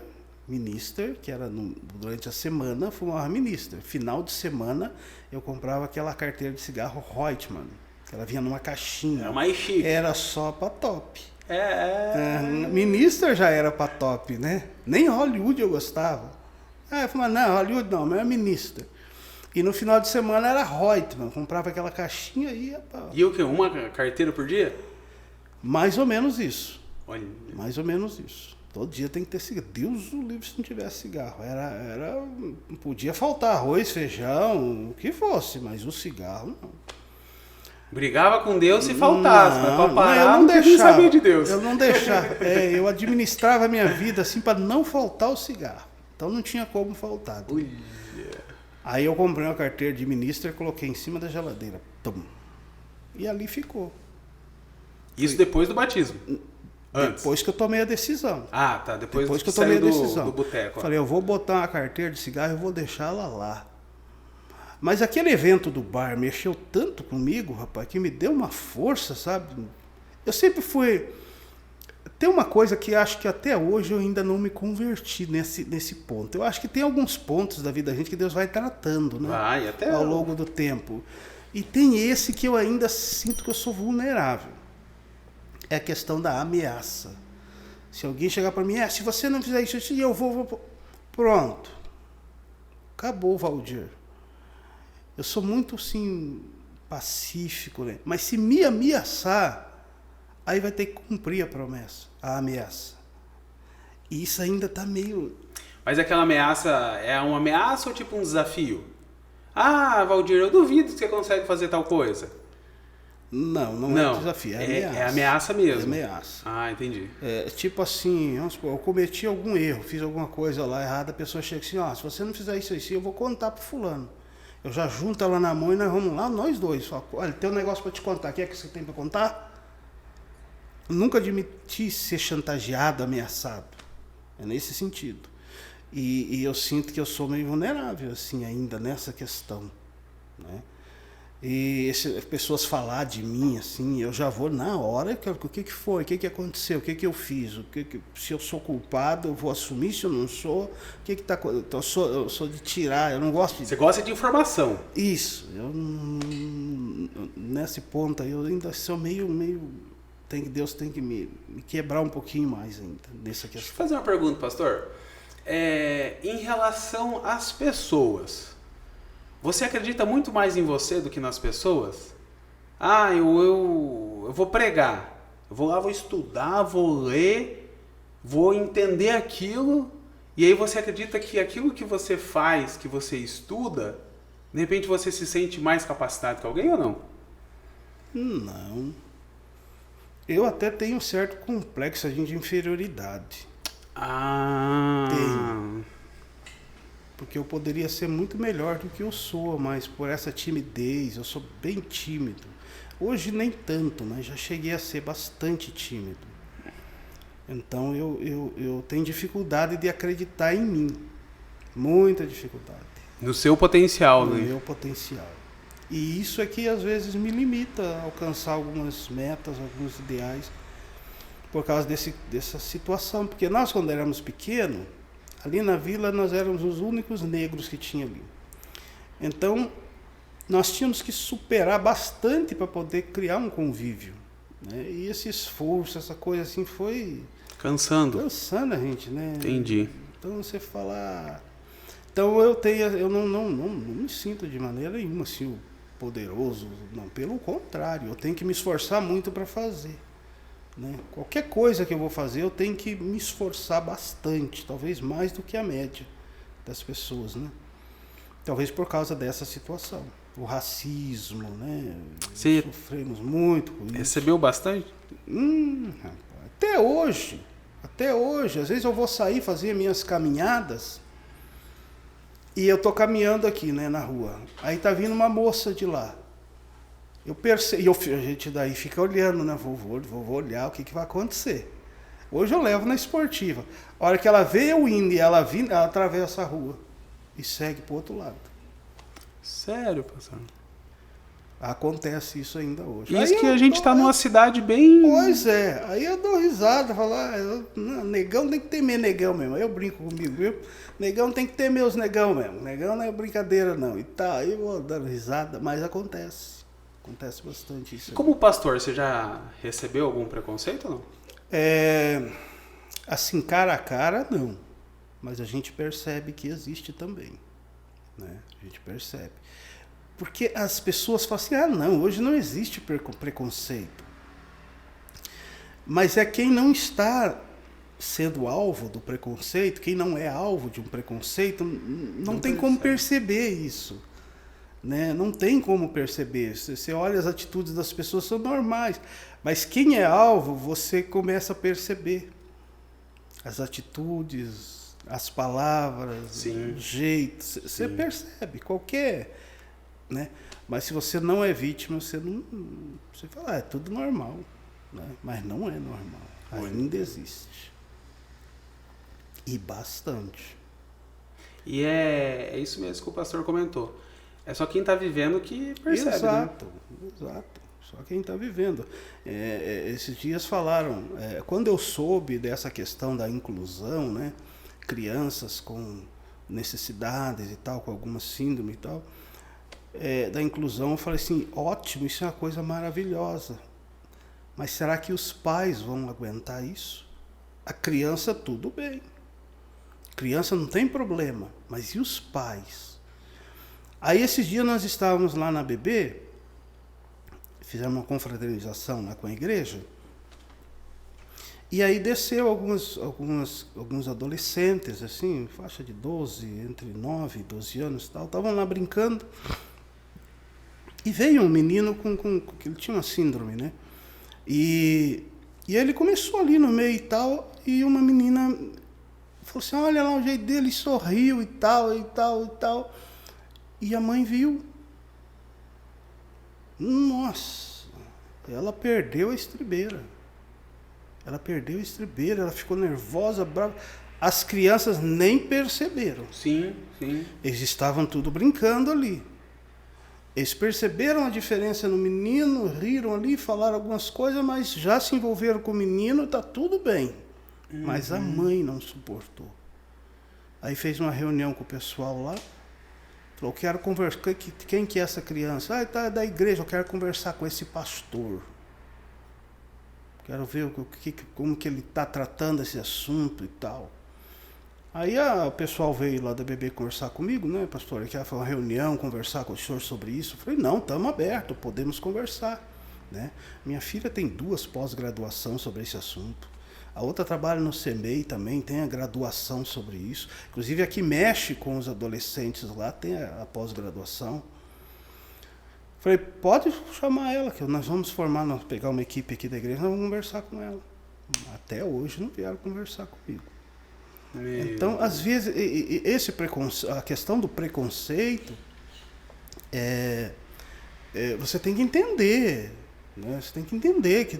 que era durante a semana, eu fumava Minister. Final de semana, eu comprava aquela carteira de cigarro Reutemann. Ela vinha numa caixinha. É mais chique. Era só pra top. Minister já era pra top, né? Nem Hollywood eu gostava. Eu falava: não, Hollywood não, mas é Minister. E no final de semana era Reutemann. Comprava aquela caixinha e ia pra... E o quê? Uma carteira por dia? Mais ou menos isso. Olha. Mais ou menos isso. Todo dia tem que ter cigarro. Deus o livre se não tivesse cigarro. Não podia faltar arroz, feijão, o que fosse, mas o cigarro não. Brigava com Deus se faltasse, mas pra parar, eu não deixava, sabia de Deus. Eu não deixava. Eu administrava a minha vida assim para não faltar o cigarro. Então não tinha como faltar. Aí eu comprei uma carteira de Minister, coloquei em cima da geladeira. Tum. E ali ficou. Isso depois do batismo? Antes? Depois que eu tomei a decisão. Tá. Depois que eu tomei a decisão. Do boteco. Falei: eu vou botar uma carteira de cigarro e vou deixar ela lá. Mas aquele evento do bar mexeu tanto comigo, rapaz, que me deu uma força, sabe? Eu sempre fui... Tem uma coisa que acho que até hoje eu ainda não me converti nesse ponto. Eu acho que tem alguns pontos da vida da gente que Deus vai tratando, né? Vai, até ao longo do tempo. E tem esse que eu ainda sinto que eu sou vulnerável. É a questão da ameaça. Se alguém chegar para mim: se você não fizer isso, eu vou... Pronto. Acabou, Valdir. Eu sou muito, assim, pacífico, né? Mas se me ameaçar, aí vai ter que cumprir a promessa, a ameaça. E isso ainda está meio... Mas aquela ameaça é uma ameaça ou tipo um desafio? Ah, Valdir, eu duvido que você consegue fazer tal coisa. Não é desafio, é ameaça. É ameaça mesmo. É ameaça. Ah, entendi. É, tipo assim, vamos supor, eu cometi algum erro, fiz alguma coisa lá errada, a pessoa chega assim, ó, se você não fizer isso assim, eu vou contar pro fulano. Eu já junto ela na mão e nós vamos lá, nós dois. Só, olha, tem um negócio para te contar, o que é que você tem para contar? Eu nunca admiti ser chantageado, ameaçado. É nesse sentido. E eu sinto que eu sou meio vulnerável, assim, ainda nessa questão, né? E as pessoas falar de mim, assim, eu já vou na hora, o que foi, o que aconteceu, o que eu fiz, se eu sou culpado, eu vou assumir, se eu não sou, o que está acontecendo, eu sou de tirar, eu não gosto de... Você gosta de informação. Isso, nesse ponto aí eu ainda sou meio Deus tem que me quebrar um pouquinho mais ainda, nessa questão. Deixa eu fazer uma pergunta, pastor. Em relação às pessoas, você acredita muito mais em você do que nas pessoas? Ah, eu vou pregar. Eu vou lá, vou estudar, vou ler, vou entender aquilo. E aí você acredita que aquilo que você faz, que você estuda, de repente você se sente mais capacitado que alguém ou não? Não. Eu até tenho um certo complexo de inferioridade. Tenho. Porque eu poderia ser muito melhor do que eu sou, mas por essa timidez, eu sou bem tímido. Hoje nem tanto, mas já cheguei a ser bastante tímido. Então eu tenho dificuldade de acreditar em mim. Muita dificuldade. No seu potencial, no né? No meu potencial. E isso é que às vezes me limita a alcançar algumas metas, alguns ideais, por causa dessa situação. Porque nós, quando éramos pequenos, ali na vila nós éramos os únicos negros que tinha ali. Então, nós tínhamos que superar bastante para poder criar um convívio, né? E esse esforço, essa coisa assim, foi... Cansando a gente, né? Entendi. Então, você falar... Então, eu não me sinto de maneira nenhuma assim, o poderoso. Não, pelo contrário, eu tenho que me esforçar muito para fazer. Né? Qualquer coisa que eu vou fazer, eu tenho que me esforçar bastante, talvez mais do que a média das pessoas, né? Talvez por causa dessa situação, o racismo, né? Você sofremos muito com isso. Recebeu bastante? Até hoje, às vezes eu vou sair, fazer minhas caminhadas e eu tô caminhando aqui, né, na rua. Aí tá vindo uma moça de lá. Eu percebo, a gente daí fica olhando, né? Vou olhar o que vai acontecer. Hoje eu levo na esportiva. A hora que ela vê eu indo e ela atravessa a rua e segue pro outro lado. Sério, pastor? Acontece isso ainda hoje. Isso que a gente tá numa cidade bem... Pois é, aí eu dou risada, falo, negão tem que ter meu negão mesmo. Aí eu brinco comigo, viu? Negão tem que ter meus negão mesmo. Negão não é brincadeira não. E tá, aí eu vou dando risada, mas acontece. Acontece bastante isso. Como pastor, você já recebeu algum preconceito ou não? Assim, cara a cara, não. Mas a gente percebe que existe também. Né? A gente percebe. Porque as pessoas falam assim, não, hoje não existe preconceito. Mas é quem não está sendo alvo do preconceito, quem não é alvo de um preconceito, não tem como perceber isso. Né? Não tem como perceber. Você olha, as atitudes das pessoas são normais. Mas quem é alvo, você começa a perceber. As atitudes, as palavras, Sim. o jeito. Você percebe, qualquer... Né? Mas se você não é vítima, você fala, é tudo normal, né? Mas não é normal, ainda existe, e bastante. E é isso mesmo que o pastor comentou, é só quem está vivendo que percebe. Exato, só quem está vivendo. Esses dias falaram, quando eu soube dessa questão da inclusão, né? Crianças com necessidades e tal, com alguma síndrome e tal, da inclusão, eu falei assim, ótimo, isso é uma coisa maravilhosa. Mas será que os pais vão aguentar isso? A criança, tudo bem. Criança não tem problema, mas e os pais? Aí esses dias nós estávamos lá na BB Fizemos uma confraternização lá com a igreja. E aí desceu alguns adolescentes, assim, faixa de 12, entre 9 e 12 anos e tal, estavam lá brincando. E veio um menino que ele tinha uma síndrome, né? E ele começou ali no meio e tal, e uma menina falou assim, olha lá o jeito dele, sorriu e tal, e tal, e tal. E a mãe viu. Nossa, ela perdeu a estribeira. Ela ficou nervosa, brava. As crianças nem perceberam. Sim, sim. Eles estavam tudo brincando ali. Eles perceberam a diferença no menino, riram ali, falaram algumas coisas, mas já se envolveram com o menino, tá tudo bem. Mas a mãe não suportou. Aí fez uma reunião com o pessoal lá, falou, quero conversar, quem que é essa criança? Ah, tá da igreja, eu quero conversar com esse pastor. Quero ver como que ele está tratando esse assunto e tal. Aí o pessoal veio lá da BB conversar comigo, né, pastor? Ele quer fazer uma reunião, conversar com o senhor sobre isso. Eu falei, não, estamos abertos, podemos conversar. Né? Minha filha tem 2 pós-graduação sobre esse assunto. A outra trabalha no CEMEI também, tem a graduação sobre isso. Inclusive aqui mexe com os adolescentes lá, tem a pós-graduação. Falei, pode chamar ela, que nós vamos pegar uma equipe aqui da igreja, nós vamos conversar com ela. Até hoje não vieram conversar comigo. Então, às vezes, a questão do preconceito, você tem que entender. Né? Você tem que entender que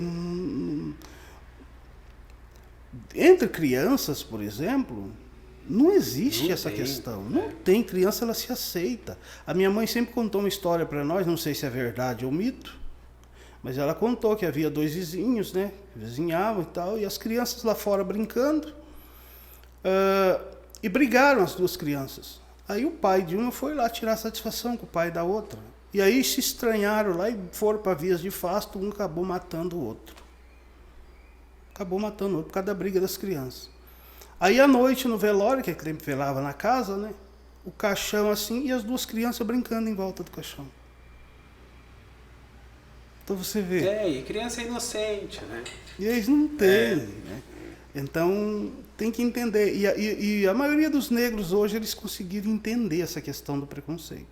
entre crianças, por exemplo, não existe essa questão. Não tem. Criança, ela se aceita. A minha mãe sempre contou uma história para nós, não sei se é verdade ou mito, mas ela contou que havia 2 vizinhos, né? Vizinhavam e tal, e as crianças lá fora brincando, e brigaram as 2 crianças. Aí o pai de uma foi lá tirar satisfação com o pai da outra. E aí se estranharam lá e foram para vias de fato, um acabou matando o outro. Por causa da briga das crianças. Aí à noite no velório, que ele velava na casa, né? O caixão assim e as 2 crianças brincando em volta do caixão. Então você vê. E criança é inocente, né? E eles não têm. Né? Então tem que entender. E a maioria dos negros hoje, eles conseguiram entender essa questão do preconceito.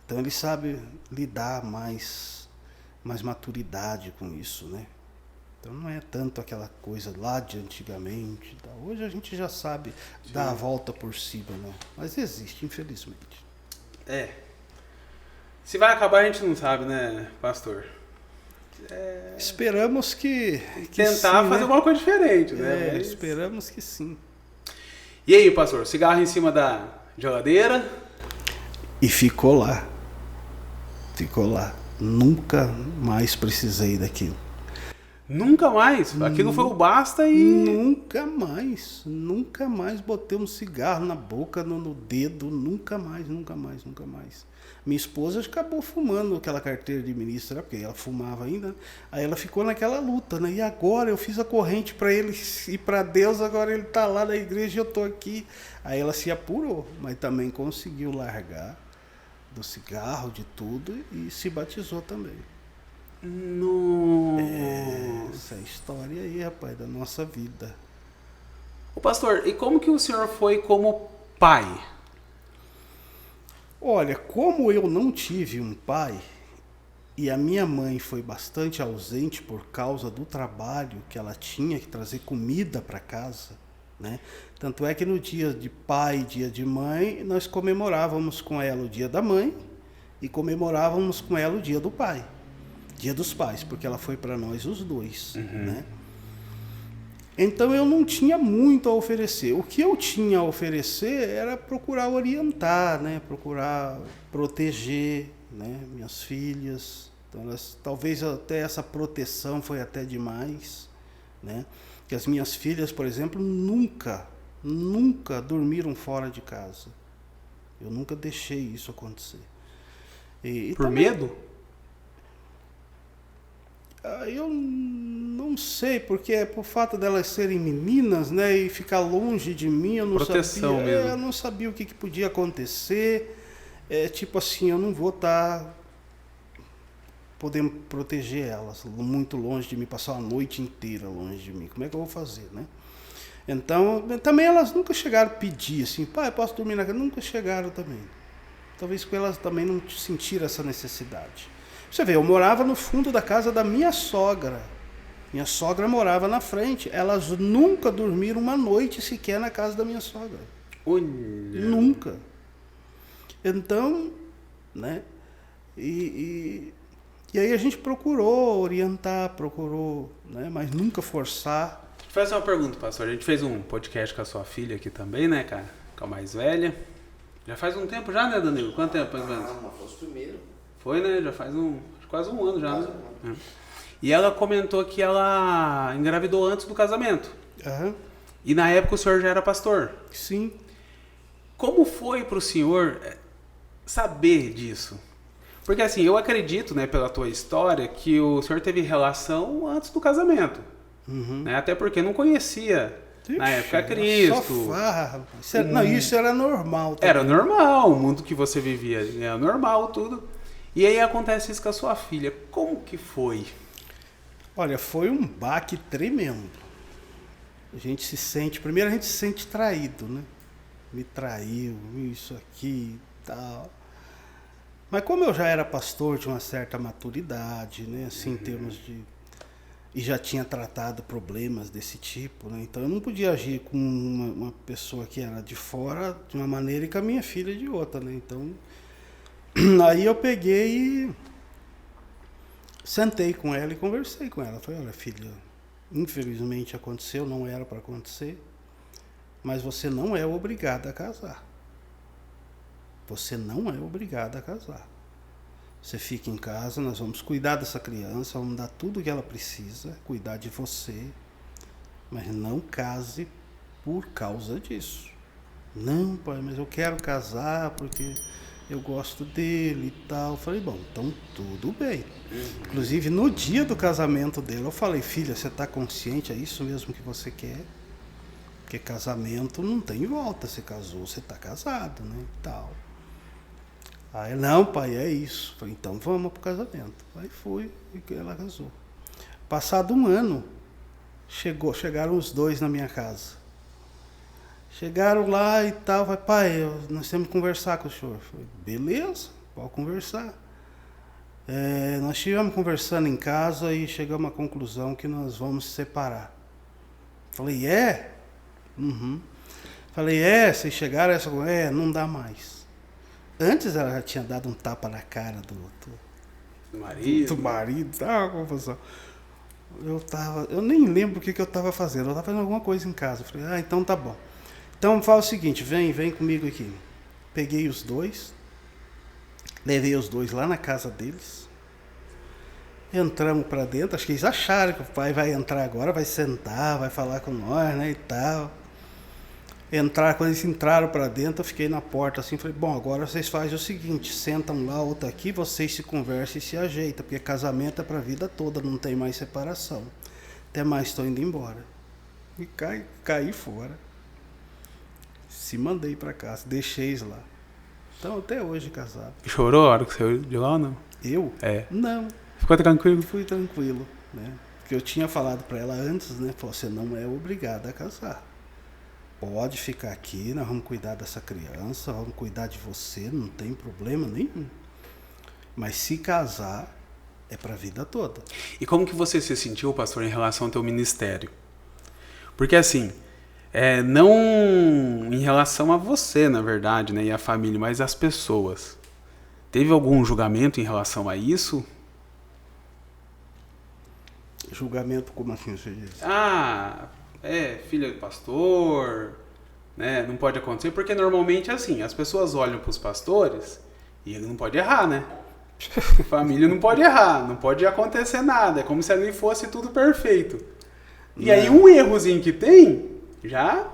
Então eles sabem lidar mais maturidade com isso, né? Então não é tanto aquela coisa lá de antigamente. Tá? Hoje a gente já sabe dar a volta por cima, né? Mas existe, infelizmente. Se vai acabar a gente não sabe, né, pastor? Esperamos que tentar sim, fazer alguma coisa diferente, né? Mas... Esperamos que sim. E aí, pastor, cigarro em cima da geladeira? E ficou lá. Nunca mais precisei daquilo. Nunca mais? Aquilo foi o basta e... Nunca mais botei um cigarro na boca, no dedo, nunca mais. Minha esposa acabou fumando aquela carteira de ministra, porque ela fumava ainda, aí ela ficou naquela luta, né? E agora eu fiz a corrente para ele ir para Deus, agora ele está lá na igreja e eu estou aqui. Aí ela se apurou, mas também conseguiu largar do cigarro, de tudo, e se batizou também. Essa história aí, rapaz, da nossa vida. Ô pastor, e como que o senhor foi como pai? Olha, como eu não tive um pai, e a minha mãe foi bastante ausente por causa do trabalho que ela tinha que trazer comida para casa, né? Tanto é que no dia de pai e dia de mãe, nós comemorávamos com ela o dia da mãe e comemorávamos com ela o dia do pai. Dia dos pais, porque ela foi para nós os 2, né? Então eu não tinha muito a oferecer. O que eu tinha a oferecer era procurar orientar, né? Procurar proteger, né? Minhas filhas. Então, talvez até essa proteção foi até demais, né? Que as minhas filhas, por exemplo, nunca dormiram fora de casa. Eu nunca deixei isso acontecer. Por também, medo? Eu não sei, porque é por fato delas serem meninas, né, e ficar longe de mim, eu não proteção sabia. Mesmo. Eu não sabia o que podia acontecer. Tipo assim, eu não vou estar poder proteger elas, muito longe de mim, passar a noite inteira longe de mim. Como é que eu vou fazer, né? Então, também elas nunca chegaram a pedir assim, pai, posso dormir na casa? Nunca chegaram também. Talvez com elas também não sentiram essa necessidade. Você vê, eu morava no fundo da casa da minha sogra. Minha sogra morava na frente. Elas nunca dormiram uma noite sequer na casa da minha sogra. Olha. Nunca. Então, né? E aí a gente procurou orientar, né? Mas nunca forçar. Deixa eu fazer uma pergunta, pastor. A gente fez um podcast com a sua filha aqui também, né, cara? Com a mais velha. Já faz um tempo já, né, Danilo? Quanto tempo, mais ou menos? Não, foi os primeiros. Foi, né? Já faz quase um ano já, né? E ela comentou que ela engravidou antes do casamento. Aham. E na época o senhor já era pastor. Sim. Como foi para o senhor saber disso? Porque assim, eu acredito, né, pela tua história, que o senhor teve relação antes do casamento. Uhum. Né? Até porque não conhecia, na época, Só Cristo. farra. Isso era normal. Também. Era normal, o mundo que você vivia era normal, tudo. E aí acontece isso com a sua filha. Como que foi? Olha, foi um baque tremendo. Primeiro a gente se sente traído, né? Me traiu, isso aqui e tal. Mas como eu já era pastor de uma certa maturidade, né? Assim, em termos de... E já tinha tratado problemas desse tipo, né? Então eu não podia agir com uma pessoa que era de fora de uma maneira e com a minha filha de outra, né? Então, aí eu peguei e sentei com ela e conversei com ela. Falei, olha, filha, infelizmente aconteceu, não era para acontecer, mas você não é obrigada a casar. Você não é obrigada a casar. Você fica em casa, nós vamos cuidar dessa criança, vamos dar tudo o que ela precisa, cuidar de você, mas não case por causa disso. Não, pai, mas eu quero casar porque eu gosto dele e tal. Eu falei, bom, então tudo bem. Inclusive, no dia do casamento dele, eu falei, filha, você está consciente? É isso mesmo que você quer? Porque casamento não tem volta. Você casou, você está casado, né? E tal. Aí, não, pai, é isso. Falei, então vamos pro casamento. Aí fui e ela casou. Passado um ano, chegaram os dois na minha casa. Chegaram lá e tal, falei, pai, nós temos que conversar com o senhor. Falei, beleza, pode conversar. Nós estivemos conversando em casa e chegamos à conclusão que nós vamos se separar. Falei, é? Uhum. Falei, vocês chegaram a essa coisa? Não dá mais. Antes ela já tinha dado um tapa na cara do marido, tá uma confusão. Eu nem lembro o que eu estava fazendo, eu estava fazendo alguma coisa em casa. Falei, então tá bom. Então fala o seguinte, vem comigo aqui. Peguei os dois, levei os dois lá na casa deles, entramos para dentro, acho que eles acharam que o pai vai entrar agora, vai sentar, vai falar com nós, né, e tal. Quando eles entraram para dentro, eu fiquei na porta assim, falei, bom, agora vocês fazem o seguinte, sentam lá, outro aqui, vocês se conversam e se ajeitam, porque casamento é para a vida toda, não tem mais separação. Até mais, estou indo embora. E caí fora. Se mandei para casa, deixei eles lá. Então, até hoje casado. Chorou a hora que saiu de lá ou não? Eu? Não. Ficou tranquilo? Fui tranquilo, né? Porque eu tinha falado para ela antes, né? Você não é obrigada a casar. Pode ficar aqui, nós vamos cuidar dessa criança, vamos cuidar de você, não tem problema nenhum. Mas se casar, é para a vida toda. E como que você se sentiu, pastor, em relação ao teu ministério? Porque assim, não em relação a você, na verdade, né, e a família, mas as pessoas. Teve algum julgamento em relação a isso? Julgamento, como assim você diz? Filha do pastor, né? Não pode acontecer, porque normalmente é assim, as pessoas olham para os pastores e ele não pode errar, né? A família não pode errar, não pode acontecer nada, é como se ali fosse tudo perfeito. E aí um errozinho que tem, já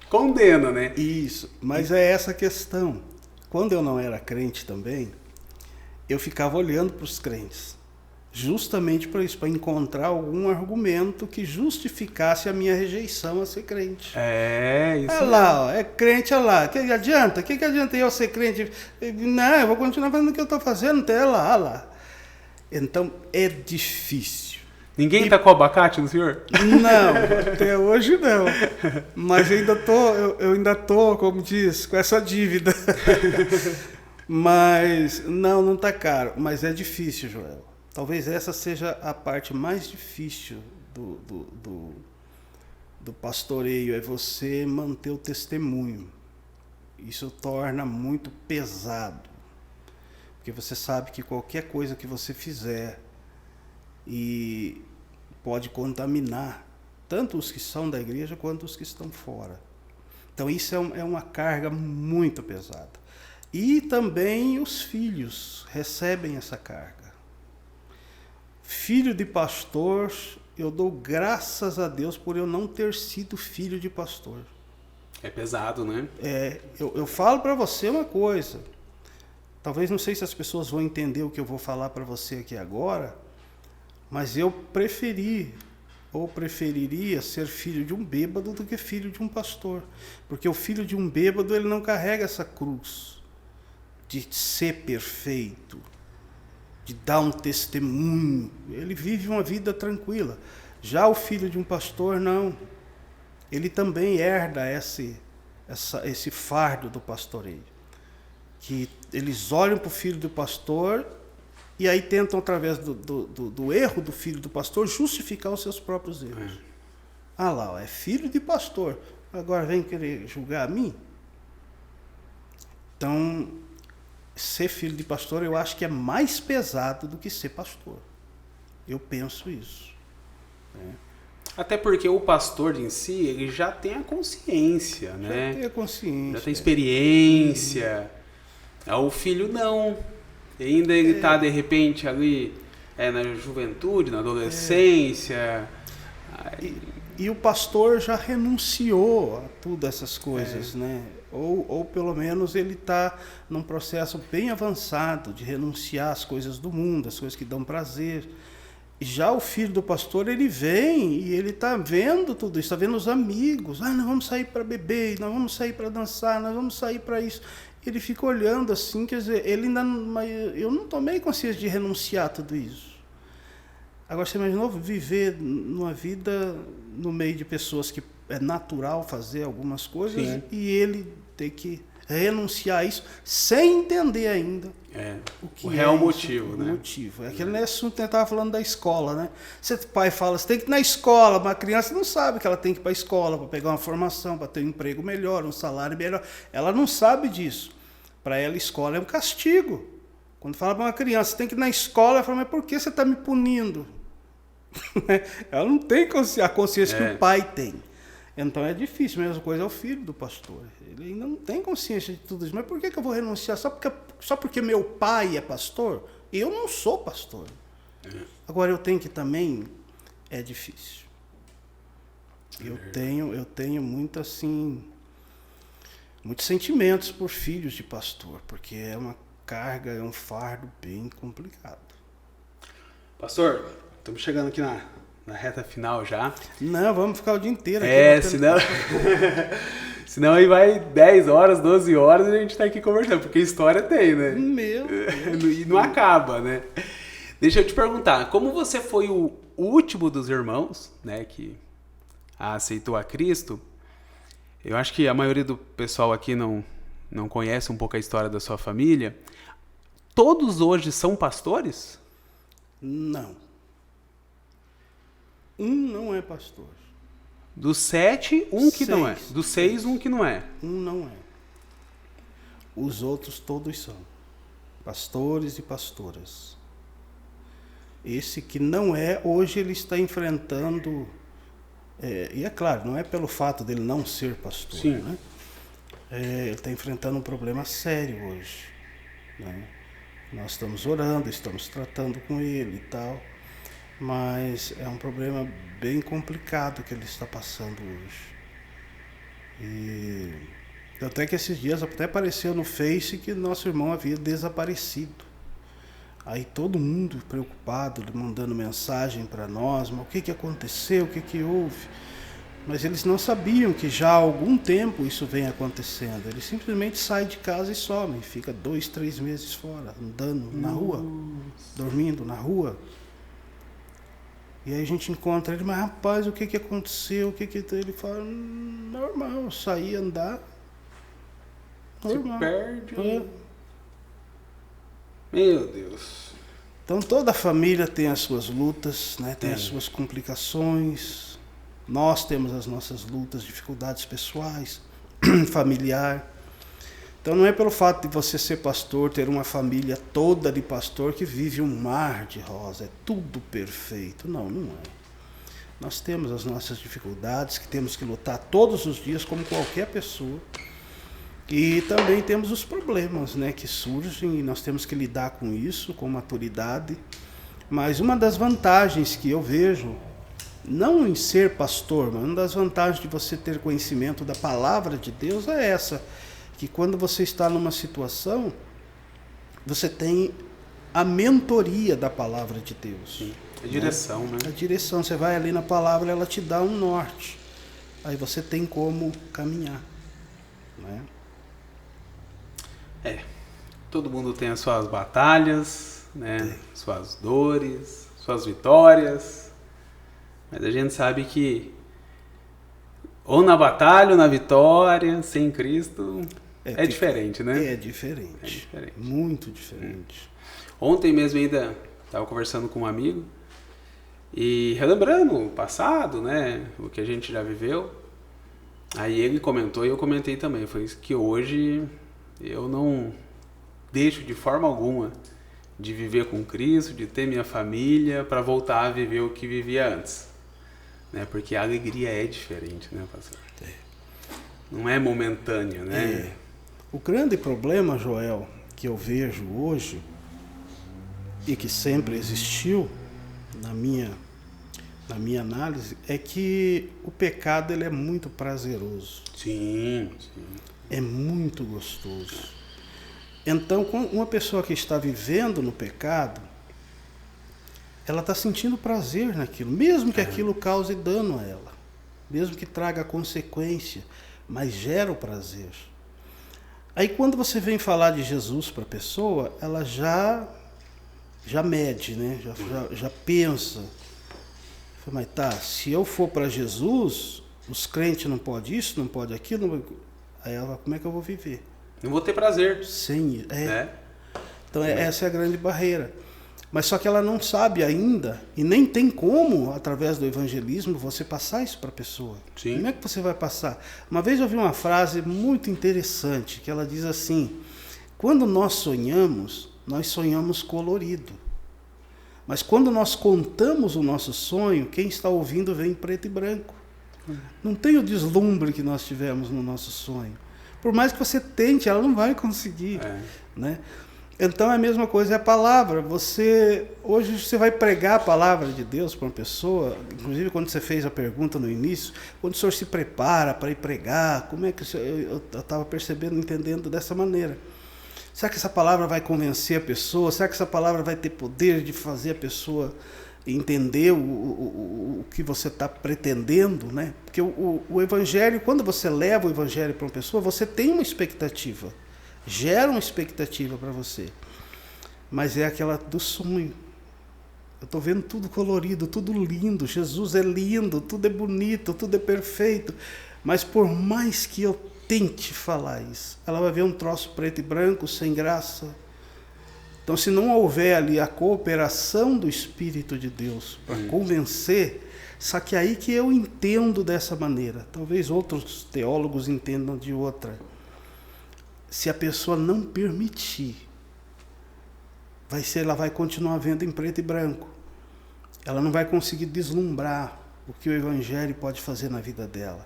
condena, né? Isso, mas é essa a questão. Quando eu não era crente também, eu ficava olhando para os crentes. Justamente para isso, para encontrar algum argumento que justificasse a minha rejeição a ser crente. Isso. Olha lá, é crente, olha lá. O que adianta? O que adianta eu ser crente? Não, eu vou continuar fazendo o que eu estou fazendo, olha lá. Então é difícil. Ninguém tacou abacate no senhor? Não, até hoje não. Mas eu ainda tô, como diz, com essa dívida. Mas não tá caro. Mas é difícil, Joel. Talvez essa seja a parte mais difícil do pastoreio, é você manter o testemunho. Isso torna muito pesado. Porque você sabe que qualquer coisa que você fizer e pode contaminar tanto os que são da igreja quanto os que estão fora. Então isso é uma carga muito pesada. E também os filhos recebem essa carga. Filho de pastor, eu dou graças a Deus por eu não ter sido filho de pastor. É pesado, né? Eu falo para você uma coisa. Talvez, não sei se as pessoas vão entender o que eu vou falar para você aqui agora, mas eu preferiria ser filho de um bêbado do que filho de um pastor. Porque o filho de um bêbado, ele não carrega essa cruz de ser perfeito, de dar um testemunho. Ele vive uma vida tranquila. Já o filho de um pastor, não. Ele também herda esse fardo do pastoreio. Que eles olham para o filho do pastor e aí tentam, através do erro do filho do pastor, justificar os seus próprios erros. Ah lá, é filho de pastor, agora vem querer julgar a mim? Então, ser filho de pastor eu acho que é mais pesado do que ser pastor. Eu penso isso. Até porque o pastor em si, ele já tem a consciência, né? Já tem a consciência. Já tem experiência. O filho não. Ainda ele está, de repente, ali na juventude, na adolescência. E o pastor já renunciou a todas essas coisas, né? Ou pelo menos ele está num processo bem avançado de renunciar às coisas do mundo, às coisas que dão prazer. Já o filho do pastor, ele vem e ele está vendo tudo isso, está vendo os amigos. Nós vamos sair para beber, nós vamos sair para dançar, nós vamos sair para isso. Ele fica olhando assim, quer dizer, eu não tomei consciência de renunciar a tudo isso. Agora, você imaginou viver numa vida no meio de pessoas que é natural fazer algumas coisas. Sim. E ele ter que renunciar a isso sem entender ainda o real motivo, né? O motivo. Aquele assunto que eu estava falando da escola, né? Você, pai, fala, você tem que ir na escola, mas a criança não sabe que ela tem que ir para a escola para pegar uma formação, para ter um emprego melhor, um salário melhor. Ela não sabe disso. Para ela, a escola é um castigo. Quando fala para uma criança, você tem que ir na escola, ela fala, mas por que você está me punindo? Ela não tem a consciência que o pai tem. Então é difícil, a mesma coisa é o filho do pastor. Ele ainda não tem consciência de tudo isso. Mas por que eu vou renunciar? Só porque meu pai é pastor? Eu não sou pastor. Agora eu tenho que também... É difícil. Eu tenho muito assim... Muitos sentimentos por filhos de pastor. Porque é uma carga, é um fardo bem complicado. Pastor, estamos chegando aqui na reta final já. Não, vamos ficar o dia inteiro aqui. Senão aí vai 10 horas, 12 horas e a gente tá aqui conversando, porque história tem, né? Meu Deus. E não acaba, né? Deixa eu te perguntar, como você foi o último dos irmãos, né, que aceitou a Cristo, eu acho que a maioria do pessoal aqui não conhece um pouco a história da sua família. Todos hoje são pastores? Não. Um não é pastor. Dos 7, que não é. Dos 6, que não é. Um não é. Os outros todos são pastores e pastoras. Esse que não é, hoje ele está enfrentando... e é claro, não é pelo fato dele não ser pastor. Sim. Né? Ele está enfrentando um problema sério hoje. Né? Nós estamos orando, estamos tratando com ele e tal. Mas é um problema bem complicado que ele está passando hoje. E até que esses dias até apareceu no Face que nosso irmão havia desaparecido. Aí todo mundo preocupado, mandando mensagem para nós, mas o que aconteceu, o que houve? Mas eles não sabiam que já há algum tempo isso vem acontecendo. Eles simplesmente saem de casa e somem. Fica 2, 3 meses fora, andando na rua, dormindo na rua. E aí a gente encontra ele, mas rapaz, o que aconteceu? Ele fala, normal, sair, andar. Normal. Se perde. Meu Deus. Então toda família tem as suas lutas, né? Tem as suas complicações. Nós temos as nossas lutas, dificuldades pessoais, familiar. Então não é pelo fato de você ser pastor, ter uma família toda de pastor que vive um mar de rosa, é tudo perfeito. Não é. Nós temos as nossas dificuldades que temos que lutar todos os dias como qualquer pessoa. E também temos os problemas, né, que surgem e nós temos que lidar com isso com maturidade. Mas uma das vantagens que eu vejo, não em ser pastor, mas uma das vantagens de você ter conhecimento da palavra de Deus é essa, que quando você está numa situação, você tem a mentoria da palavra de Deus. Sim. A direção, né? A direção, você vai ali na palavra, ela te dá um norte. Aí você tem como caminhar, né? Todo mundo tem as suas batalhas, né? Suas dores, suas vitórias. Mas a gente sabe que ou na batalha ou na vitória, sem Cristo, é diferente, né? É diferente. Muito diferente. Ontem mesmo ainda estava conversando com um amigo e relembrando o passado, né? O que a gente já viveu. Aí ele comentou e eu comentei também. Foi isso que hoje eu não deixo de forma alguma de viver com Cristo, de ter minha família, para voltar a viver o que vivia antes. Né? Porque a alegria é diferente, né, pastor? Não é momentânea, né? O grande problema, Joel, que eu vejo hoje, e que sempre existiu na minha análise, é que o pecado ele é muito prazeroso. Sim. É muito gostoso. Então, uma pessoa que está vivendo no pecado, ela está sentindo prazer naquilo, mesmo que aquilo cause dano a ela, mesmo que traga consequência, mas gera o prazer. Aí quando você vem falar de Jesus para a pessoa, ela já mede, né? já pensa. Mas tá, se eu for para Jesus, os crentes não podem isso, não podem aquilo, aí ela, como é que eu vou viver? Não vou ter prazer. Sem, Então essa é a grande barreira. Mas só que ela não sabe ainda, e nem tem como, através do evangelismo, você passar isso para a pessoa. Sim. Como é que você vai passar? Uma vez eu vi uma frase muito interessante, que ela diz assim, quando nós sonhamos colorido. Mas quando nós contamos o nosso sonho, quem está ouvindo vem em preto e branco. Não tem o deslumbre que nós tivemos no nosso sonho. Por mais que você tente, ela não vai conseguir. Né? Então é a mesma coisa, é a palavra. Hoje você vai pregar a palavra de Deus para uma pessoa, inclusive quando você fez a pergunta no início, quando o senhor se prepara para ir pregar, como é que eu estava percebendo, entendendo dessa maneira. Será que essa palavra vai convencer a pessoa? Será que essa palavra vai ter poder de fazer a pessoa entender o que você está pretendendo, né? Porque o evangelho, quando você leva o evangelho para uma pessoa, você tem uma expectativa, gera uma expectativa para você, mas é aquela do sonho. Eu estou vendo tudo colorido, tudo lindo, Jesus é lindo, tudo é bonito, tudo é perfeito, mas por mais que eu tente falar isso, ela vai ver um troço preto e branco, sem graça. Então, se não houver ali a cooperação do Espírito de Deus para convencer, só que aí que eu entendo dessa maneira, talvez outros teólogos entendam de outra. Se a pessoa não permitir, ela vai continuar vendo em preto e branco. Ela não vai conseguir deslumbrar o que o Evangelho pode fazer na vida dela,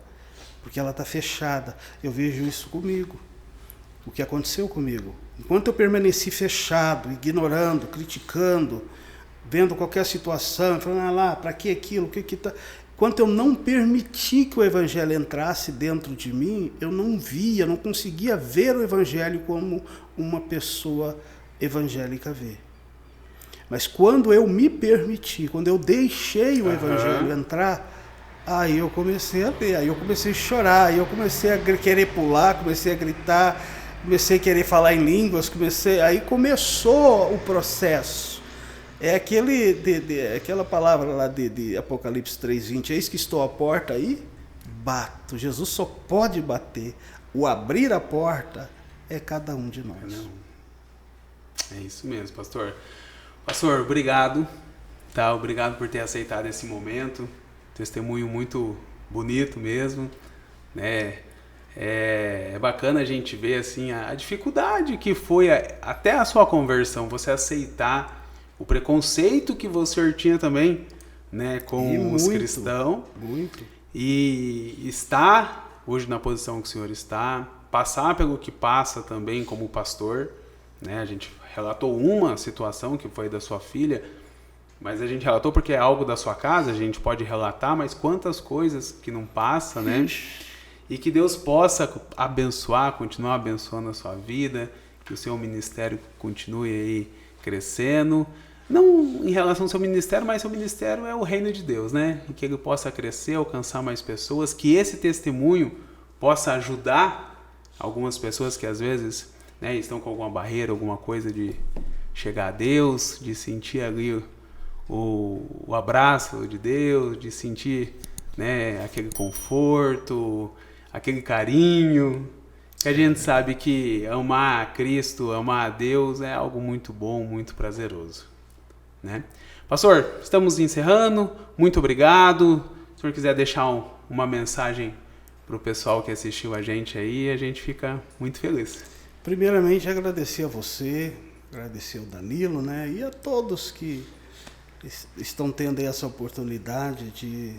porque ela está fechada. Eu vejo isso comigo, o que aconteceu comigo. Enquanto eu permaneci fechado, ignorando, criticando, vendo qualquer situação, falando, para que aquilo, enquanto eu não permiti que o Evangelho entrasse dentro de mim, eu não via, não conseguia ver o Evangelho como uma pessoa evangélica vê. Mas quando eu me permiti, quando eu deixei o Evangelho entrar, Aí eu comecei a ler, aí eu comecei a chorar, aí eu comecei a querer pular, comecei a gritar, comecei a querer falar em línguas, aí começou o processo. É aquela palavra lá de Apocalipse 3:20, eis que estou à porta aí, bato. Jesus só pode bater. O abrir a porta é cada um de nós. É isso mesmo, pastor. Pastor, obrigado, tá? Obrigado por ter aceitado esse momento. Testemunho muito bonito mesmo, né? É bacana a gente ver assim a dificuldade que foi até a sua conversão, você aceitar o preconceito que você tinha também, né, com os cristãos. Muito. E estar hoje na posição que o senhor está, passar pelo que passa também como pastor, né? A gente relatou uma situação que foi da sua filha, mas a gente relatou porque é algo da sua casa, a gente pode relatar, mas quantas coisas que não passa, né? E que Deus possa abençoar, continuar abençoando a sua vida, que o seu ministério continue aí crescendo. Não em relação ao seu ministério, mas seu ministério é o reino de Deus, né? E que ele possa crescer, alcançar mais pessoas, que esse testemunho possa ajudar algumas pessoas que às vezes, né, estão com alguma barreira, alguma coisa de chegar a Deus, de sentir ali o abraço de Deus, de sentir, né, aquele conforto, aquele carinho, que a gente sabe que amar a Cristo, amar a Deus é algo muito bom, muito prazeroso, né? Pastor, estamos encerrando, muito obrigado. Se o senhor quiser deixar uma mensagem para o pessoal que assistiu a gente aí, a gente fica muito feliz. Primeiramente, agradecer a você, agradecer ao Danilo, né, e a todos que estão tendo essa oportunidade de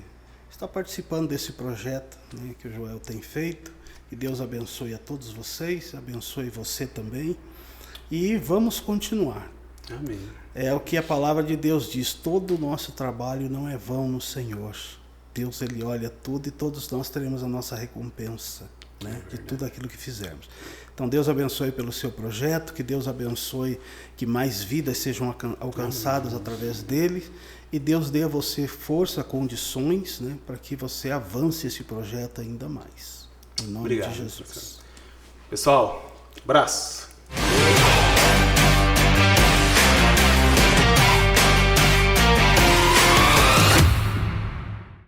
estar participando desse projeto, né, que o Joel tem feito. Que Deus abençoe a todos vocês, abençoe você também. E vamos continuar. Amém. É o que a palavra de Deus diz, todo o nosso trabalho não é vão no Senhor. Deus, Ele olha tudo e todos nós teremos a nossa recompensa, né, de tudo aquilo que fizermos. Então, Deus abençoe pelo seu projeto, que Deus abençoe que mais vidas sejam alcançadas através dele, e Deus dê a você força, condições, né, para que você avance esse projeto ainda mais. Em nome de Jesus. Pessoal, abraço.